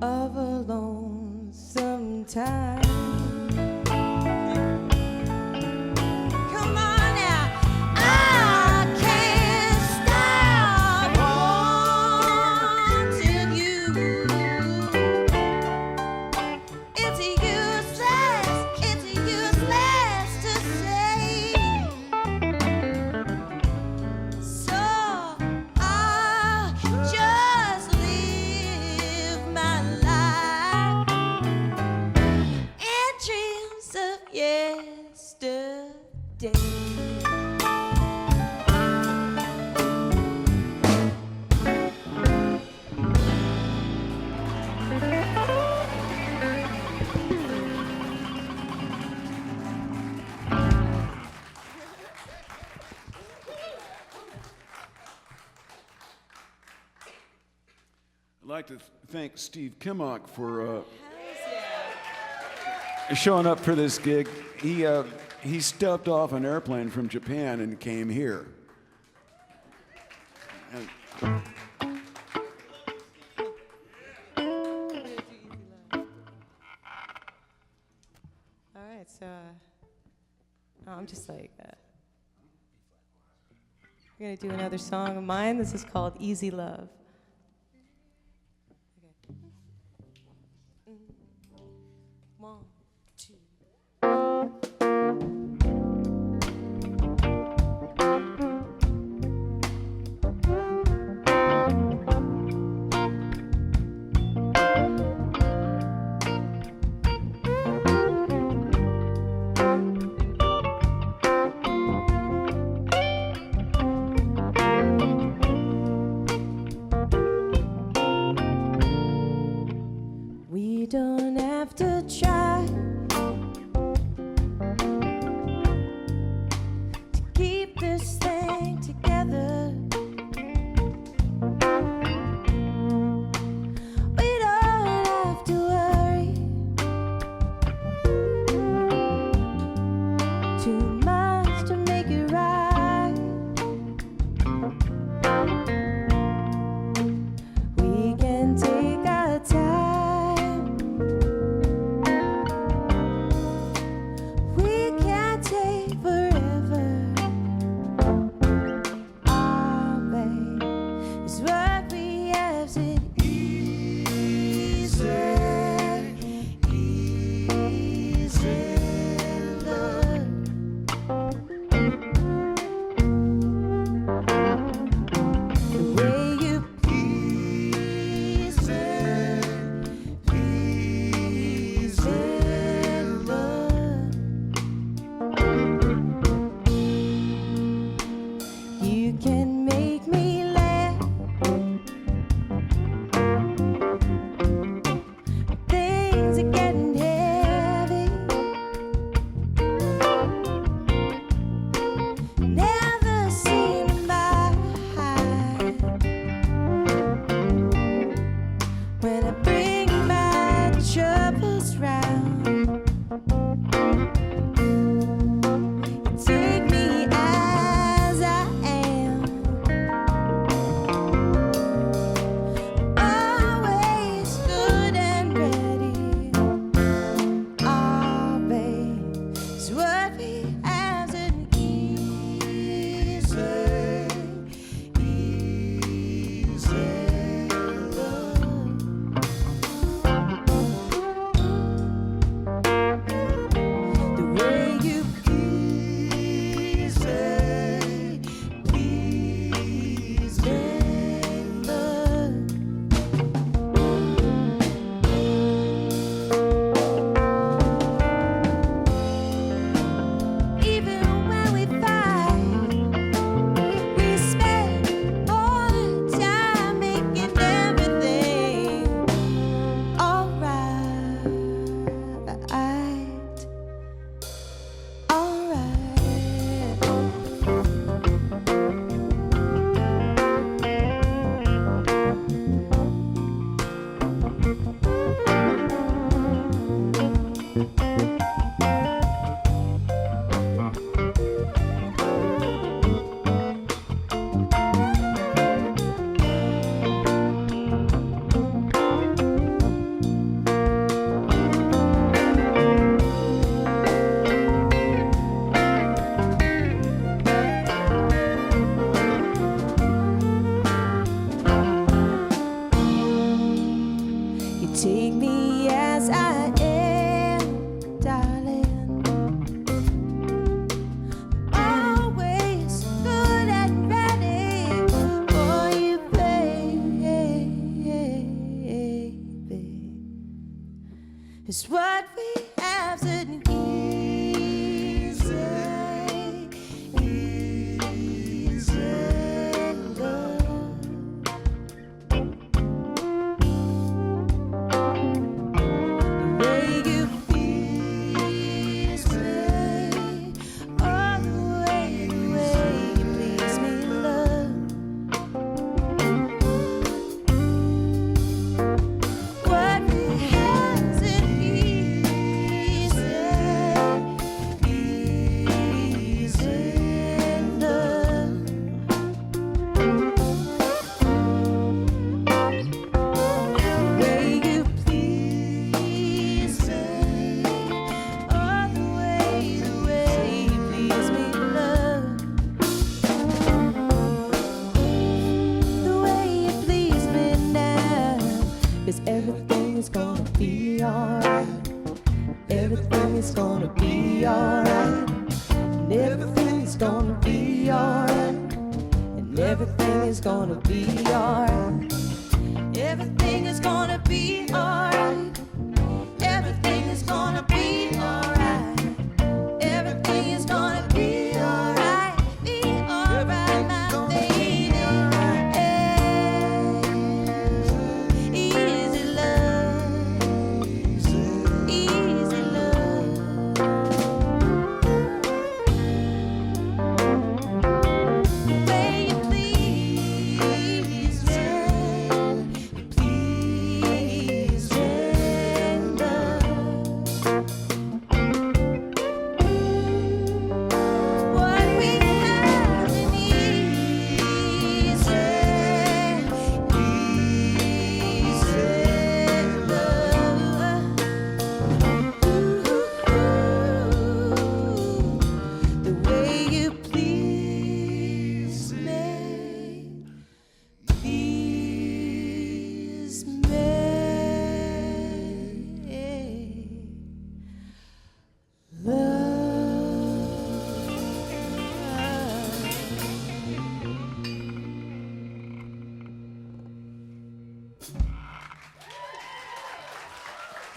of a lonesome time. Come on now, I can't stop wanting you. It's useless to say. So I'll just live my life in dreams of yesterday. I'd like to thank Steve Kimock for showing up for this gig. He stepped off an airplane from Japan and came here. And All right, so I'm just like, we're gonna do another song of mine. This is called Easy Love. Okay. 1, 2. We don't have to try to keep this thing together. We don't have to worry too much to make it right. We can take our time Take me as I am, darling. Always good and ready for you, baby. It's what we have to easy love. The way you please me, all the way you please me, love. What we have to easy love. Way you please me, all the way you please me, love. The way you please me now, 'cause everything is gonna be alright. Everything is gonna be alright. And everything is gonna be alright. And everything is gonna be alright. Everything is gonna be alright. Everything is gonna be alright. Everything is gonna be alright. Be alright, my lady. Easy love. Easy love. The way you please me. Please me, love. What we have in easy love. The way you please me, please me,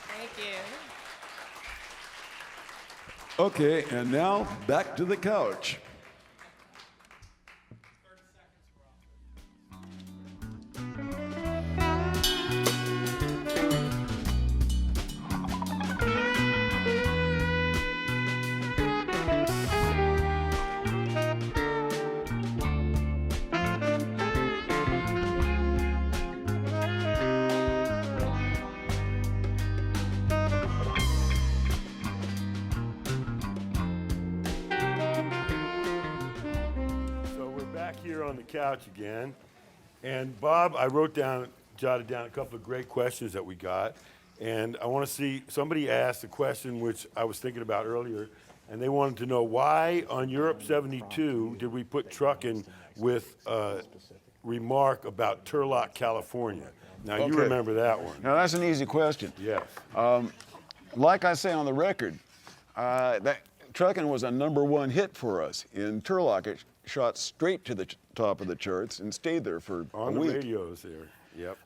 Thank you. Okay, and now back to the couch. So we're back here on the couch again. And Bob, I jotted down a couple of great questions that we got. And I want to see, somebody asked a question which I was thinking about earlier, and they wanted to know why on Europe 72 did we put trucking with a remark about Turlock, California? Now, you Okay. remember that one. Now, that's an easy question. Yes. Like I say on the record, that trucking was a #1 hit for us. In Turlock, it shot straight to the top of the charts and stayed there for On a the week. radios there, yep.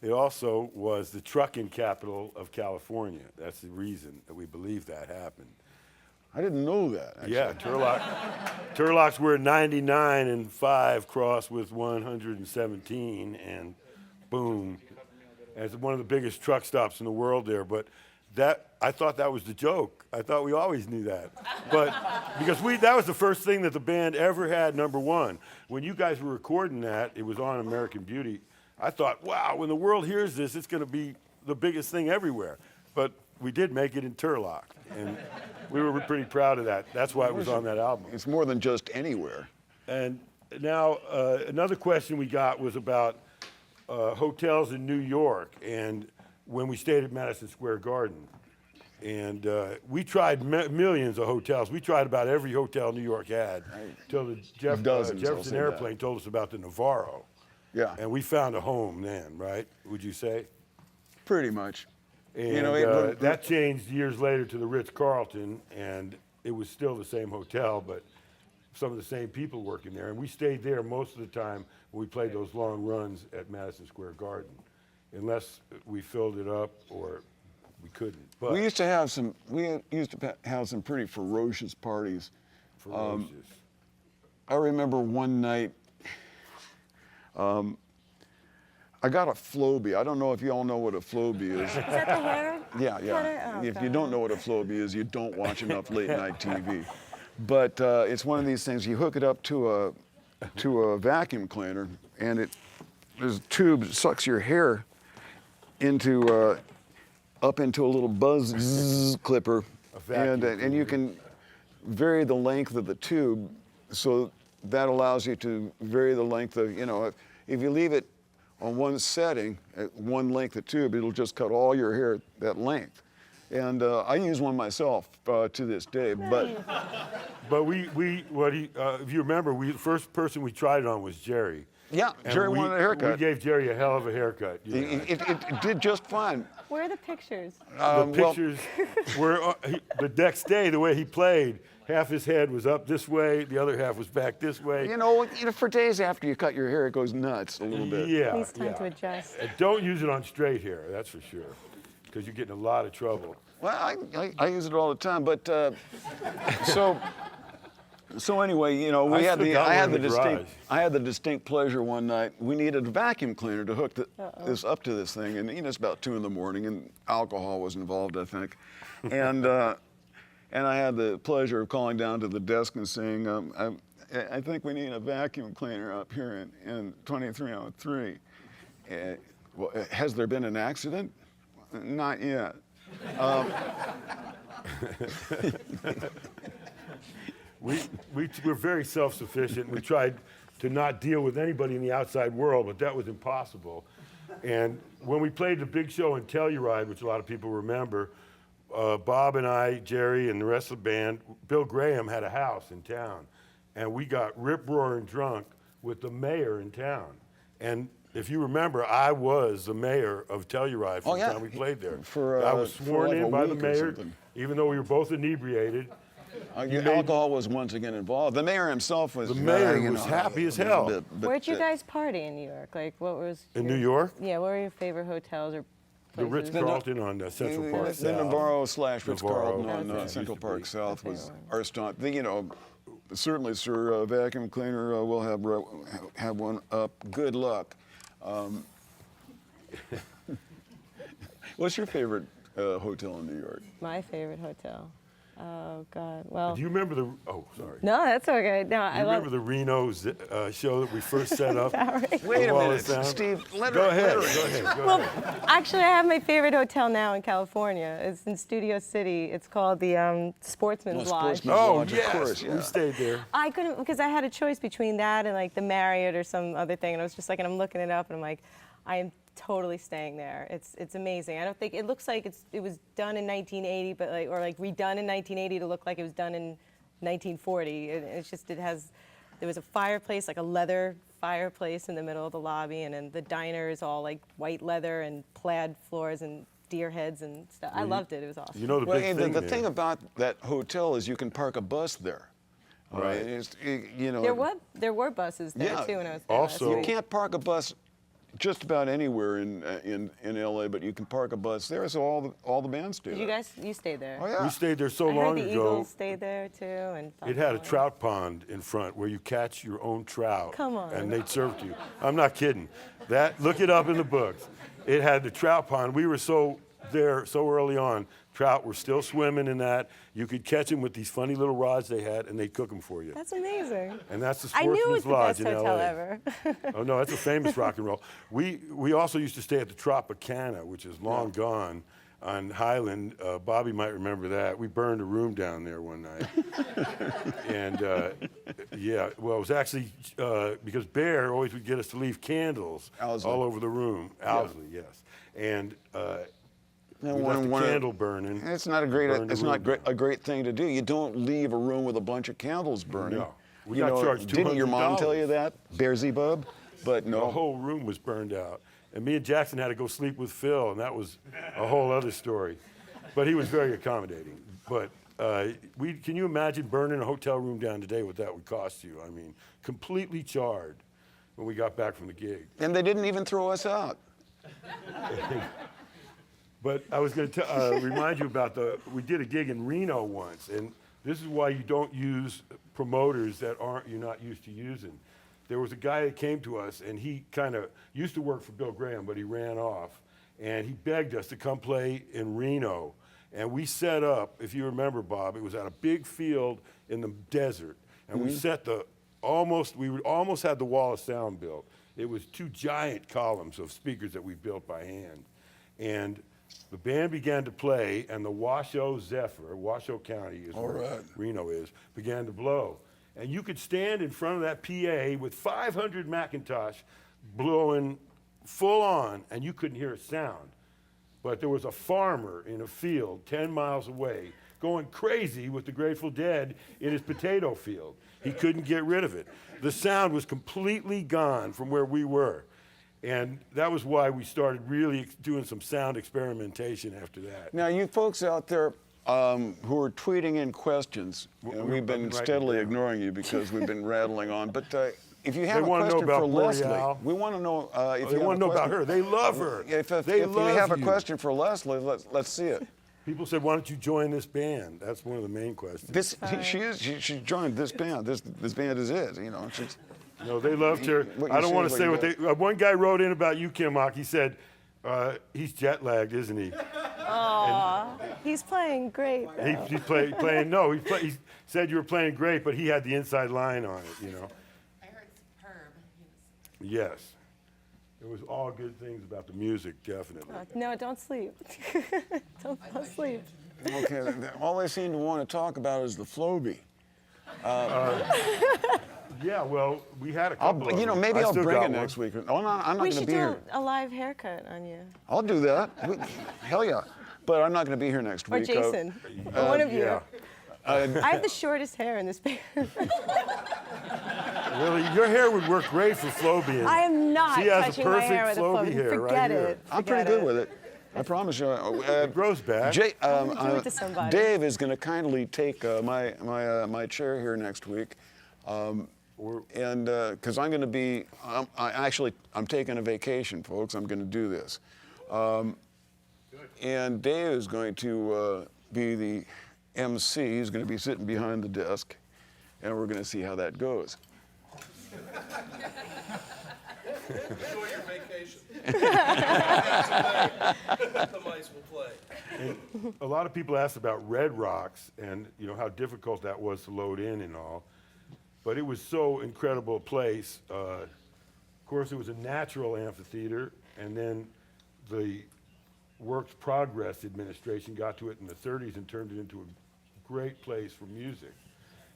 It also was the trucking capital of California. That's the reason that we believe that happened. I didn't know that, actually. Yeah, Turlock's where 99 and 5 cross with 117, and boom. And it's one of the biggest truck stops in the world there. But I thought that was the joke. I thought we always knew that. But because that was the first thing that the band ever had #1. When you guys were recording that, it was on American Beauty. I thought, wow, when the world hears this, it's going to be the biggest thing everywhere. But we did make it in Turlock, and we were pretty proud of that. That's why it was on that album. It's more than just anywhere. And now another question we got was about hotels in New York, and when we stayed at Madison Square Garden. And we tried millions of hotels. We tried about every hotel New York had, till the Dozens, I'll Jefferson say Airplane that. told us about the Navarro. Yeah. And we found a home then, right? Would you say? Pretty much. And that changed years later to the Ritz-Carlton, and it was still the same hotel, but some of the same people working there. And we stayed there most of the time when we played those long runs at Madison Square Garden, unless we filled it up or we couldn't. But We used to have some pretty ferocious parties. ferocious. I remember one night, I got a Floby. I don't know if you all know what a Floby is. Is that the hair? Yeah. cutter? Oh, If you God. don't know what a Floby is, you don't watch enough late night TV. But it's one of these things. You hook it up to a vacuum cleaner, and there's a tube that sucks your hair into up into a little buzz zzz clipper, and you can vary the length of the tube, so that allows you to vary the length of, if you leave it on one setting at one length of tube, it'll just cut all your hair that length. And I use one myself to this day, but if you remember, the first person we tried it on was Jerry. yeah, And Jerry wanted a haircut. We gave Jerry a hell of a haircut. It did just fine. Where are the pictures? The pictures were the next day. The way he played, half his head was up this way, the other half was back this way. For days after you cut your hair, it goes nuts a little bit. Yeah, It's time to adjust. And don't use it on straight hair, that's for sure, because you're getting a lot of trouble. Well, I use it all the time, but so anyway, I still got one in the garage. I had the distinct pleasure one night. We needed a vacuum cleaner to hook this up to this thing, and it's about 2 in the morning, and alcohol was involved, I think, and I had the pleasure of calling down to the desk and saying, I think we need a vacuum cleaner up here in 2303. Well, has there been an accident? Not yet. We're very self-sufficient. We tried to not deal with anybody in the outside world, but that was impossible. And when we played the big show in Telluride, which a lot of people remember, Bob and I, Jerry, and the rest of the band, Bill Graham had a house in town, and we got rip-roaring drunk with the mayor in town. And if you remember, I was the mayor of Telluride from the time we played there. I was sworn like in a by the week or mayor, something. even though we were both inebriated. Alcohol was once again involved. The mayor himself was. The mayor was happy as hell. Where'd you guys party in New York? Like, what was In New York? Yeah, what were your favorite hotels or The places? Ritz-Carlton on Central Park The South. Navarro / Ritz-Carlton Navarro. on That was it. Central Used to Park be. South was Favorite our stunt. Certainly, sir, vacuum cleaner, we'll have one up. Good luck. What's your favorite hotel in New York? My favorite hotel. Oh God. Well. Do you remember the? Oh, sorry. No, that's okay. No, I You love. remember the Reno show that we first set up? Wait a Wallace minute, Sound? Steve. Go ahead. Go ahead. Go ahead. Actually, I have my favorite hotel now in California. It's in Studio City. It's called the Sportsman's Lodge. Sportsman's Oh, Lodge, yes. of course, yeah. We stayed there. I couldn't because I had a choice between that and like the Marriott or some other thing, and I was just like, and I'm looking it up, and I'm like, I am totally staying there. It's amazing. I don't think it looks like it was done in 1980, but like redone in 1980 to look like it was done in 1940. It's just there was a fireplace, like a leather fireplace in the middle of the lobby, and then the diner is all like white leather and plaid floors and deer heads and stuff. I loved it. It was awesome. You know the big thing the there. thing about that hotel is you can park a bus there. Right. There were buses there Yeah. too when I was there. Also- last You week. can't park a bus just about anywhere in LA, but you can park a bus there, so all the bands stay Did there. you stayed there? Oh yeah. We stayed there so I long heard the ago. Eagles stayed there too, and It had a Buffalo. trout pond in front where you catch your own trout. Come on. And they'd serve to you. I'm not kidding. Look it up in the books. It had the trout pond. We were there so early on. Trout were still swimming in that. You could catch them with these funny little rods they had, and they'd cook them for you. That's amazing. And that's the I knew it was Sportsman's the Lodge best in hotel LA. ever. Oh no, that's a famous rock and roll. We also used to stay at the Tropicana, which is long gone, on Highland. Bobby might remember that. We burned a room down there one night. And it was actually because Bear always would get us to leave candles Owsley. all over the room. Owsley, yes. And we left the one- candle burning. It's not Burned the room a great thing to do. You don't leave a room with a bunch of candles burning. No. We got charged Didn't your mom $200. tell you that, Bearsy Bub? But The no. whole room was burned out. And me and Jackson had to go sleep with Phil, and that was a whole other story. But he was very accommodating. But can you imagine burning a hotel room down today, what that would cost you? I mean, completely charred when we got back from the gig. And they didn't even throw us out. But I was going to remind you about we did a gig in Reno once, and this is why you don't use promoters that you're not used to using. There was a guy that came to us, and he kind of used to work for Bill Graham, but he ran off, and he begged us to come play in Reno. And we set up, if you remember, Bob, it was at a big field in the desert, and we set we almost had the wall of sound built. It was 2 giant columns of speakers that we built by hand. And the band began to play, and the Washoe Zephyr, Washoe County is where Reno is, began to blow. And you could stand in front of that PA with 500 Macintosh blowing full on, and you couldn't hear a sound. But there was a farmer in a field 10 miles away going crazy with the Grateful Dead in his potato field. He couldn't get rid of it. The sound was completely gone from where we were. And that was why we started really doing some sound experimentation after that. Now, you folks out there who are tweeting in questions, and we've been steadily ignoring you because we've been rattling on, but if you have a question for Leslie, we want to know if they want to know about her. They love her. If you have a question for Leslie, let's see it. People said, "Why don't you join this band?" That's one of the main questions. She joined this band. This band is it. You know. No, they loved her. I don't want to say what they. One guy wrote in about you, Kimock. He said, "He's jet lagged, isn't he?" Aw, he's playing great. He's playing. No, he said you were playing great, but he had the inside line on it. You know. I heard superb. Yes. It was all good things about the music, definitely. No, don't sleep. Don't fall asleep. Okay, all they seem to want to talk about is the Floby. Yeah, well, we had a couple of them. Maybe I'll still bring got it one. next week. Oh, no, I'm not We going to should be do here. a live haircut on you. I'll do that. Hell yeah. But I'm not going to be here next Or week. Jason. Or one of you. Yeah. I have the shortest hair in this band. Really, your hair would work great for Floby. I am not She has a touching my hair with perfect a Floby Floby. hair Forget right here. it. I'm pretty good with it. I promise you. It grows back. Do it to somebody. Dave is going to kindly take my chair here next week. And because I'm going to be, I'm taking a vacation, folks. I'm going to do this. And Dave is going to be the MC. He's going to be sitting behind the desk, and we're going to see how that goes. Enjoy your vacation. The mice will play. And a lot of people asked about Red Rocks and how difficult that was to load in and all. But it was so incredible a place. Of course, it was a natural amphitheater, and then the Works Progress Administration got to it in the 30s and turned it into a great place for music.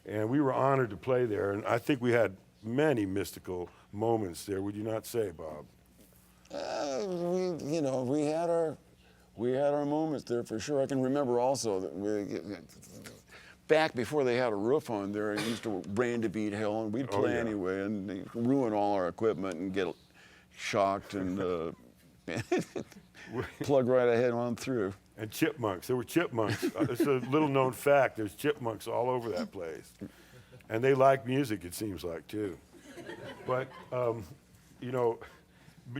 And we were honored to play there, and I think we had many mystical moments there. Would you not say, Bob? We had our moments there for sure. I can remember also that back before they had a roof on there, it used to rain to beat hell, and we'd play anyway, and they ruin all our equipment and get shocked and plug right ahead on through. And chipmunks. There were chipmunks. It's a little known fact. There's chipmunks all over that place. And they like music, it seems like, too. But, do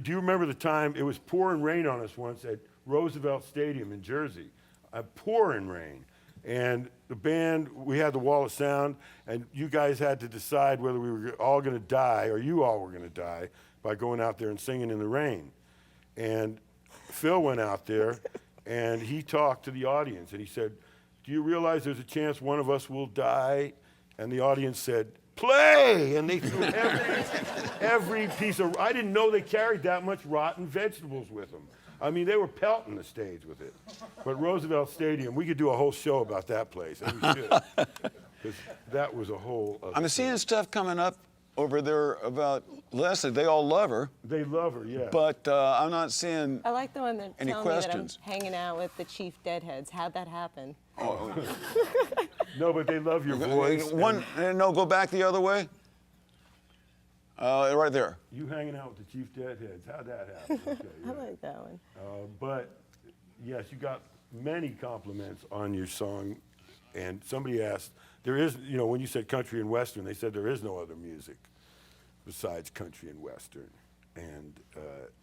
you remember the time it was pouring rain on us once at Roosevelt Stadium in Jersey? Pouring rain. And the band, we had the Wall of Sound, and you guys had to decide whether we were all going to die, or you all were going to die, by going out there and singing in the rain. And Phil went out there, and he talked to the audience, and he said, "Do you realize there's a chance one of us will die?" And the audience said, "Play!" And they threw every piece of, I didn't know they carried that much rotten vegetables with them. I mean, they were pelting the stage with it. But Roosevelt Stadium, we could do a whole show about that place, and we should. Because that was a whole other I'm seeing stuff coming up over there about Leslie. They all love her. They love her, yeah. But I'm not seeing I like the one that any telling me that I'm questions. hanging out with the chief deadheads. How'd that happen? No, but they love your voice. No, go back the other way. Right there. You hanging out with the Chief Deadheads. How'd that happen? Okay, I yeah. like that one. But yes, you got many compliments on your song. And somebody asked, there is, you know, when you said country and western, they said there is no other music besides country and western. And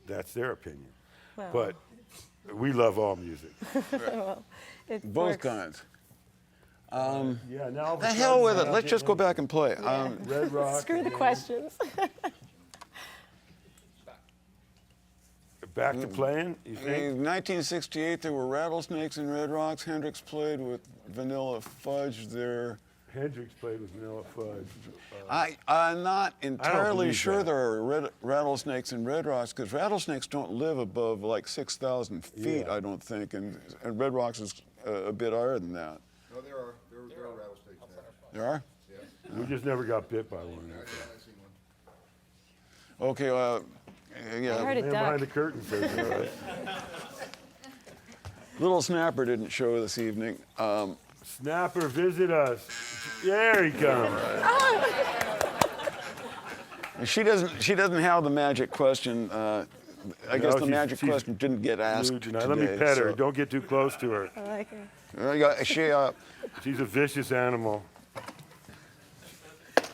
that's their opinion. Well. But we love all music. Well, it Both works. kinds. Yeah, now all of a The hell with sudden, it. Let's just go getting back and play. Red Rock. Screw the and questions. Back to playing, you In think? 1968, there were Rattlesnakes and Red Rocks. Hendrix played with Vanilla Fudge there. Hendrix played with Vanilla Fudge. I'm not entirely believe sure that. there are Rattlesnakes and Red Rocks, because rattlesnakes don't live above like 6,000 feet, Yeah. I don't think, and Red Rocks is a bit higher than that. No, there are rattlesnakes there. There are? We just never got bit by one. I've seen one. Okay, I yeah. heard a Man duck. behind the curtain says that. Little Snapper didn't show this evening. Snapper, visit us. There he comes. She doesn't have the magic question. I guess the magic she's question didn't get asked New today. tonight. Let me pet her. so- Don't get too close to her. I like it. She's a vicious animal.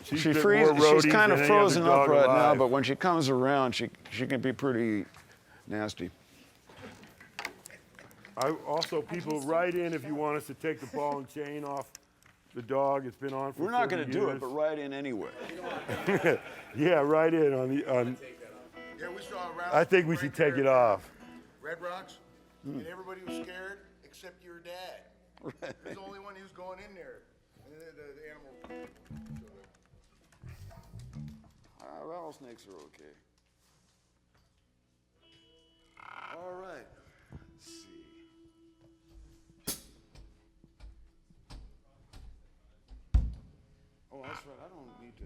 She's She bit freezes. more roadies She's kind of than any other frozen up dog right now, alive. but when she comes around, she can be pretty nasty. Also, people write in if you want us to take the ball and chain off the dog. It's been on for We're not 30 going to do it, years. but write in anyway. Yeah, write in on. Yeah, we saw a I think we should take it off. Red Rocks, and everybody was scared except your dad. He was the only one who was going in there. And then the animal. Rattlesnakes are okay. All right. Let's see. Oh, that's right. I don't need to.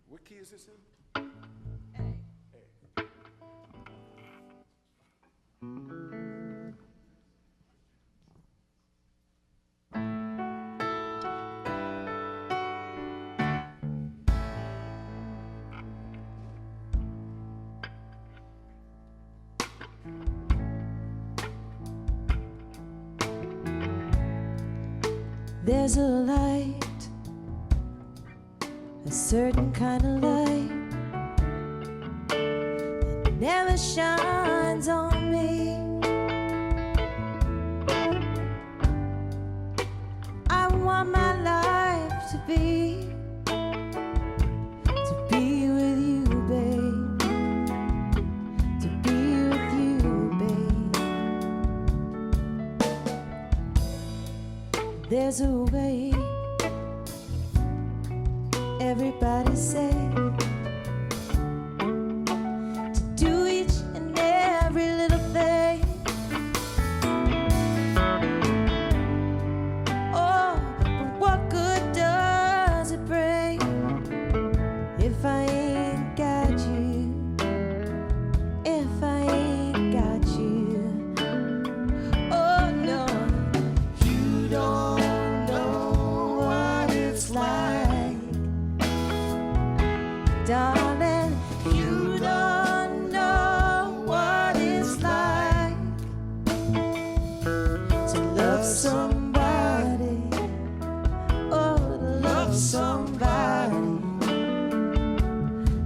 What key is this in? There's a light, a certain kind of light that never shines on me. I want my life to be with you, babe, to be with you, babe. There's a way, everybody say, to do each and every little thing. Oh, but what good does it bring if I ain't got you? If I ain't got you? Oh no, you don't know what it's like, darling. You don't know what it's like to love somebody. Oh, to love somebody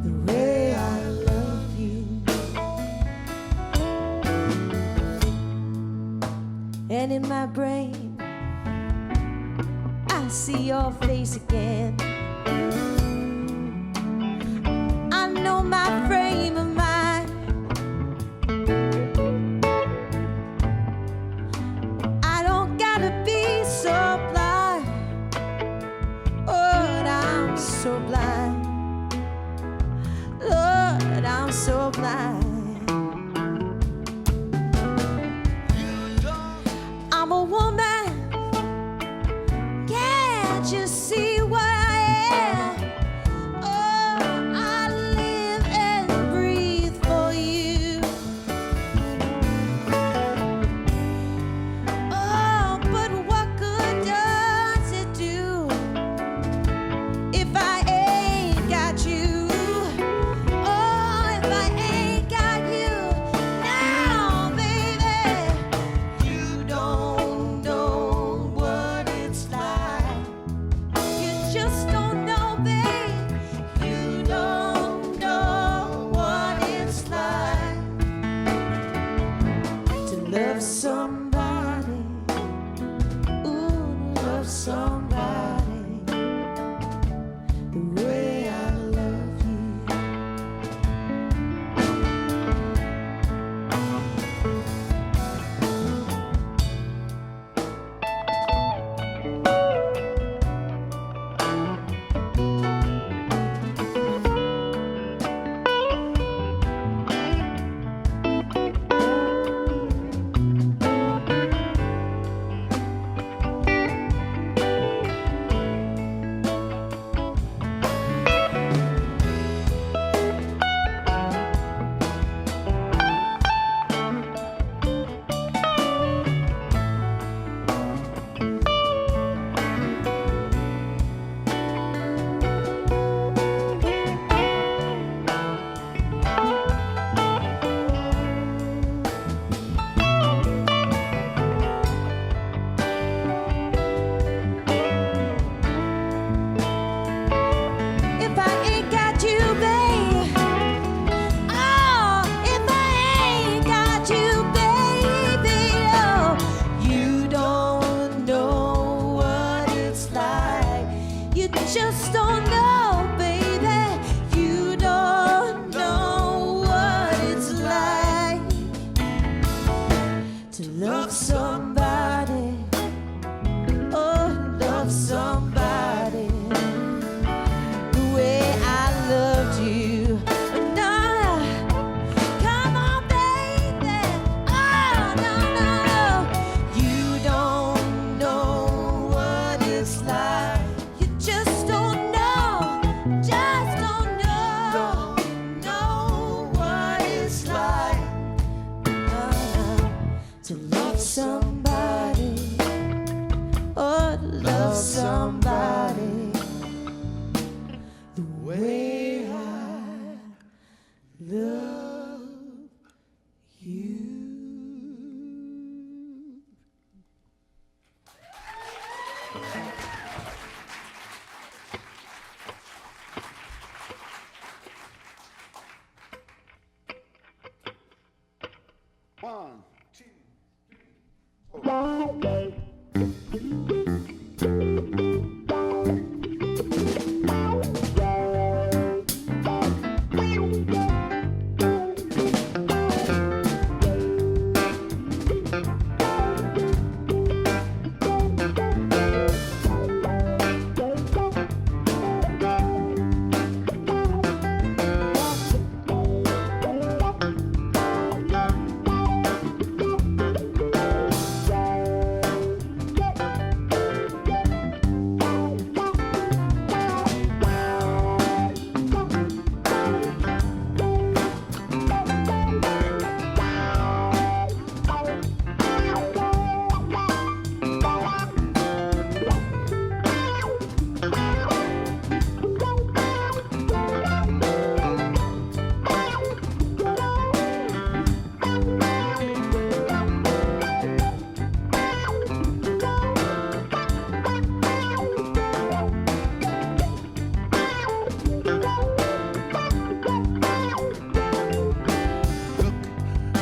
the way I love you. And in my brain, I see your face again. I know my frame of mind. I don't gotta be so blind. Lord, I'm so blind. Lord, I'm so blind. I'm a woman. Can't you see what I am? Oh, I live and breathe for you. Oh, but what good does it do if I ain't got you? One, two.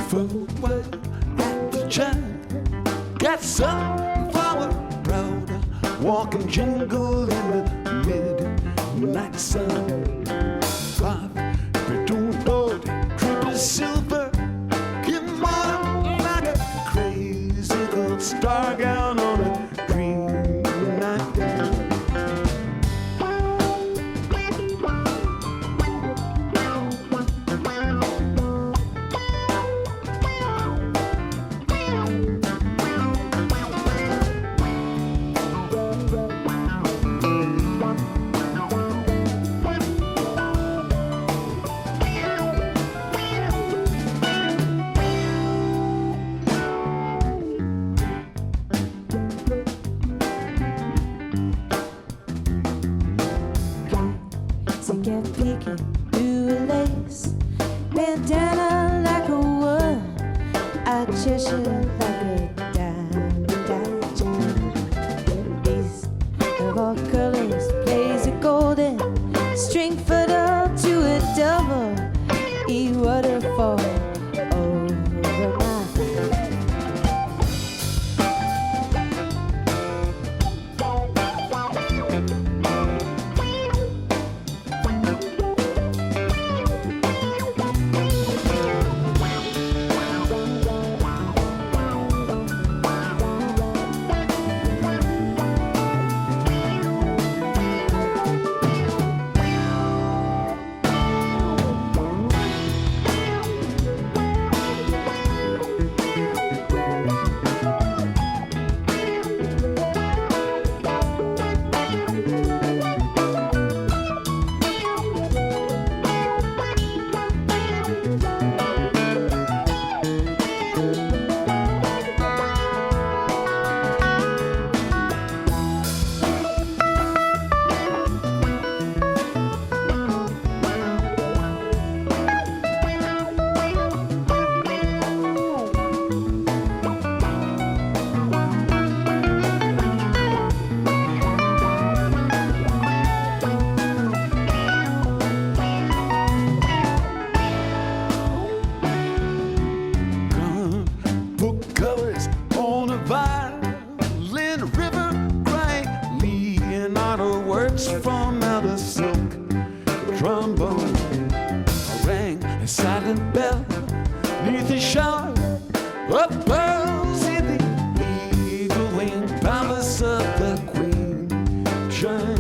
For a while at the job, got sunflower road, walking jingle in the midnight sun. Five bedroom board, triple silver, kimock like a crazy gold star gown on a green night. To get picky, do a lace, bandana like a wood, I Cheshire like a diamond gem. Beast of all colors, plays a golden string fiddle to a double E waterfall over my Book colors on a violin river crying Leonardo works from out of silk trombone. I rang a silent bell neath the shower of pearls in the eagle wing palace of the queen. Shine.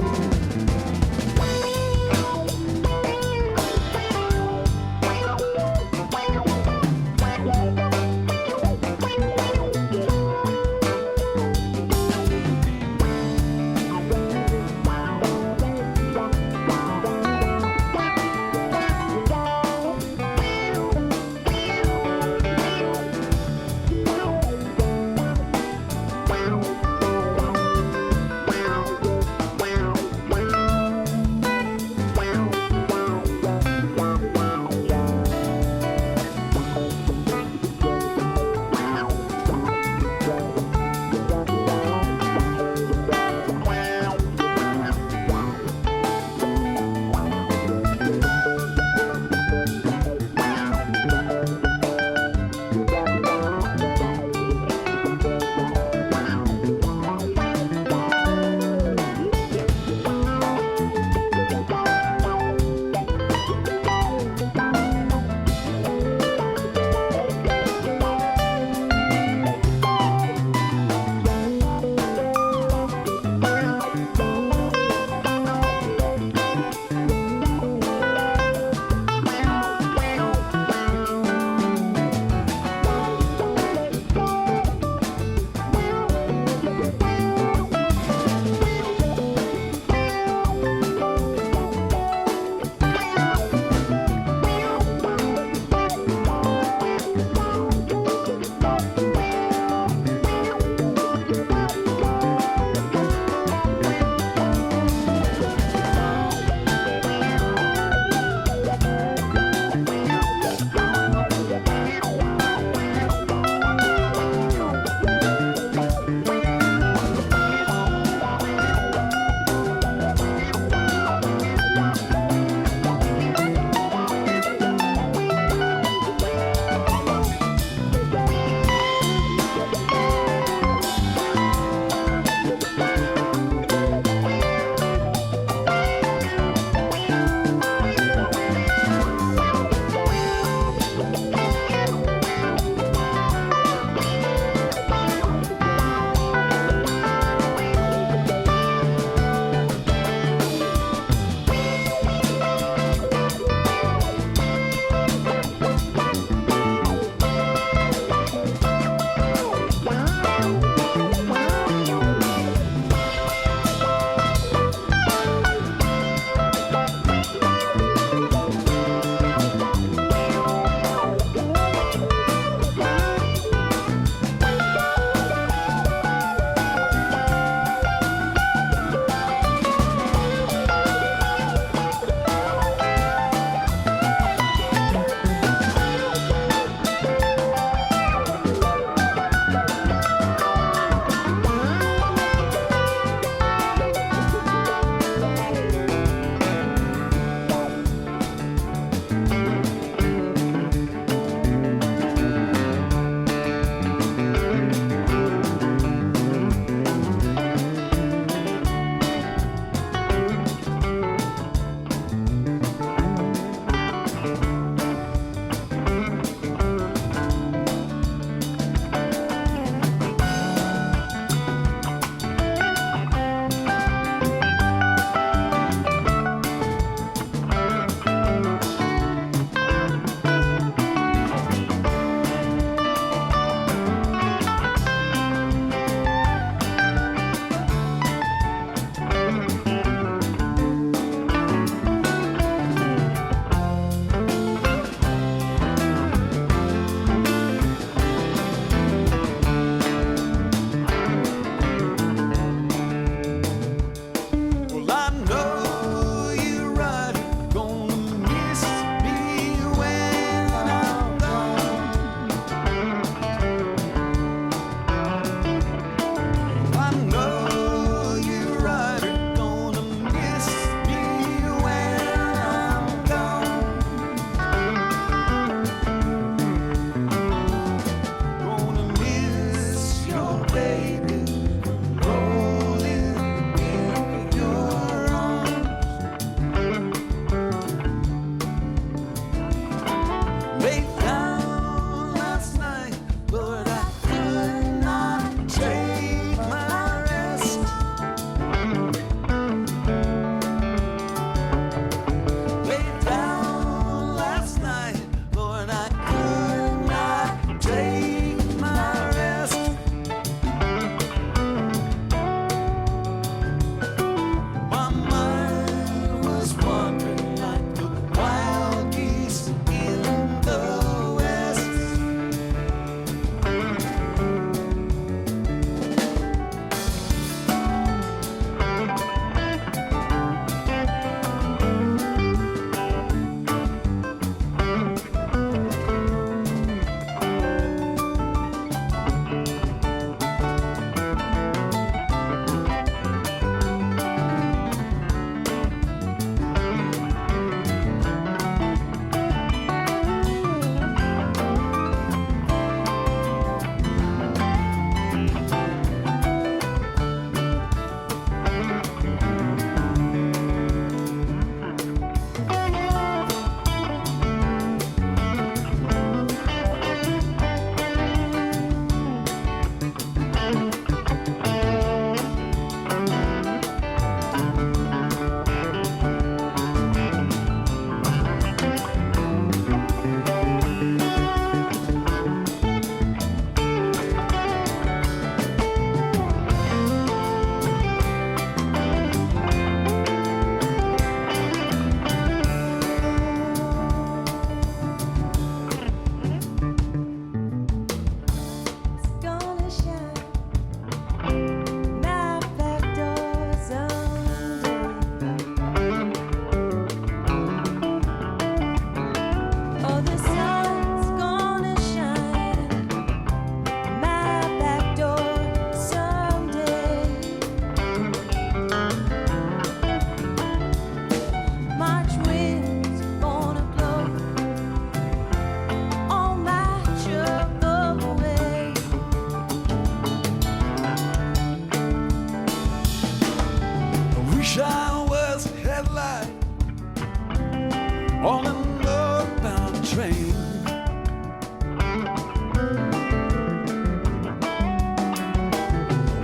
on a northbound train.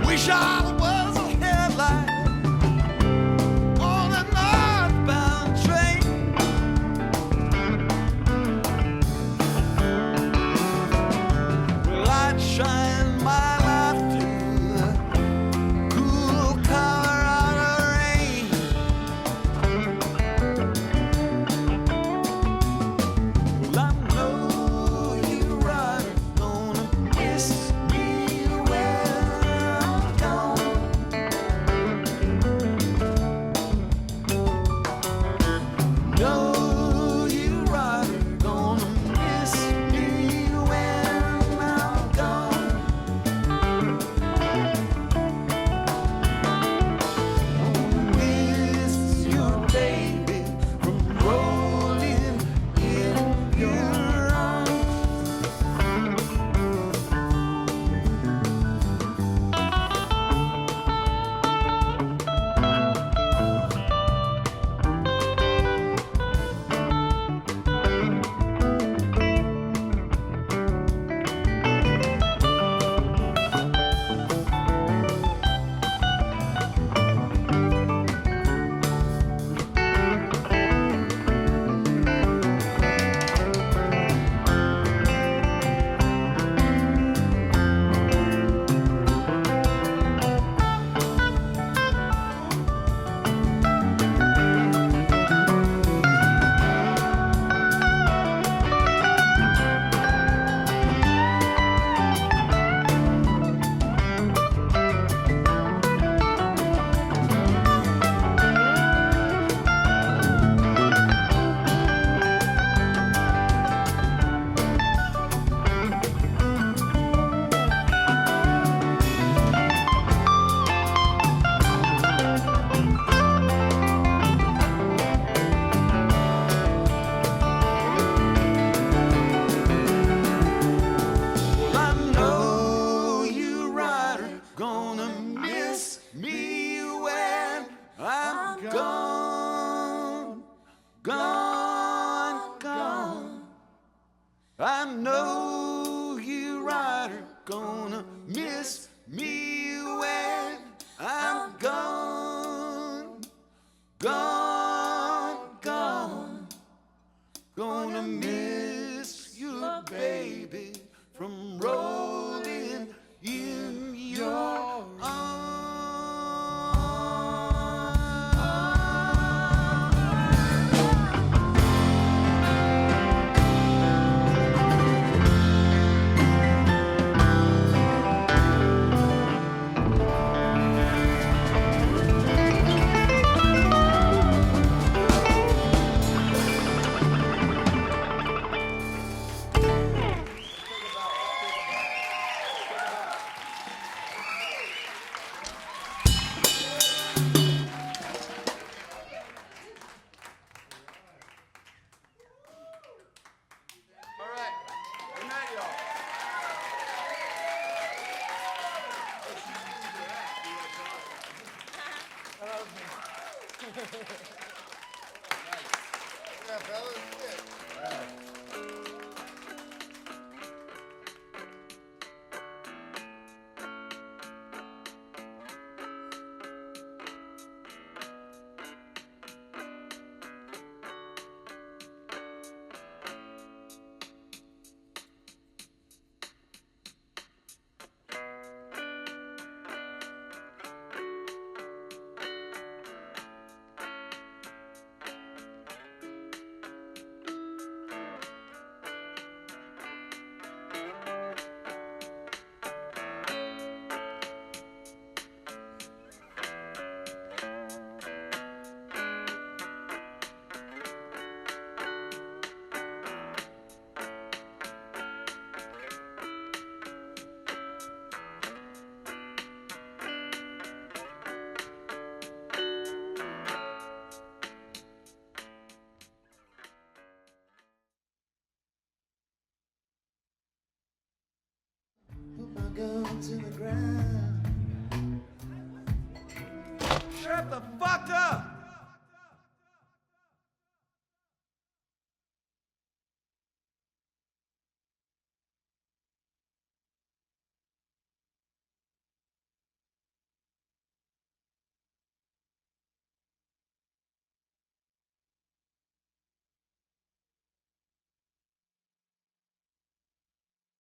Wish I was a headlight on a northbound train. Well, I'd shine my light through the cool Colorado rain. Well, I know you right gonna miss me when I'm gone. Know you right gonna miss me when I'm gone. Miss your baby from rolling in your arms. Well, I know you right are gonna miss me when I'm gone, gone, gone. I know you right are gonna miss me when I'm gone, gone, gone. Gonna miss you, baby, from rolling in your arms. All right. Good night, y'all. Yeah, fellas. Gun to the ground. Shut the fuck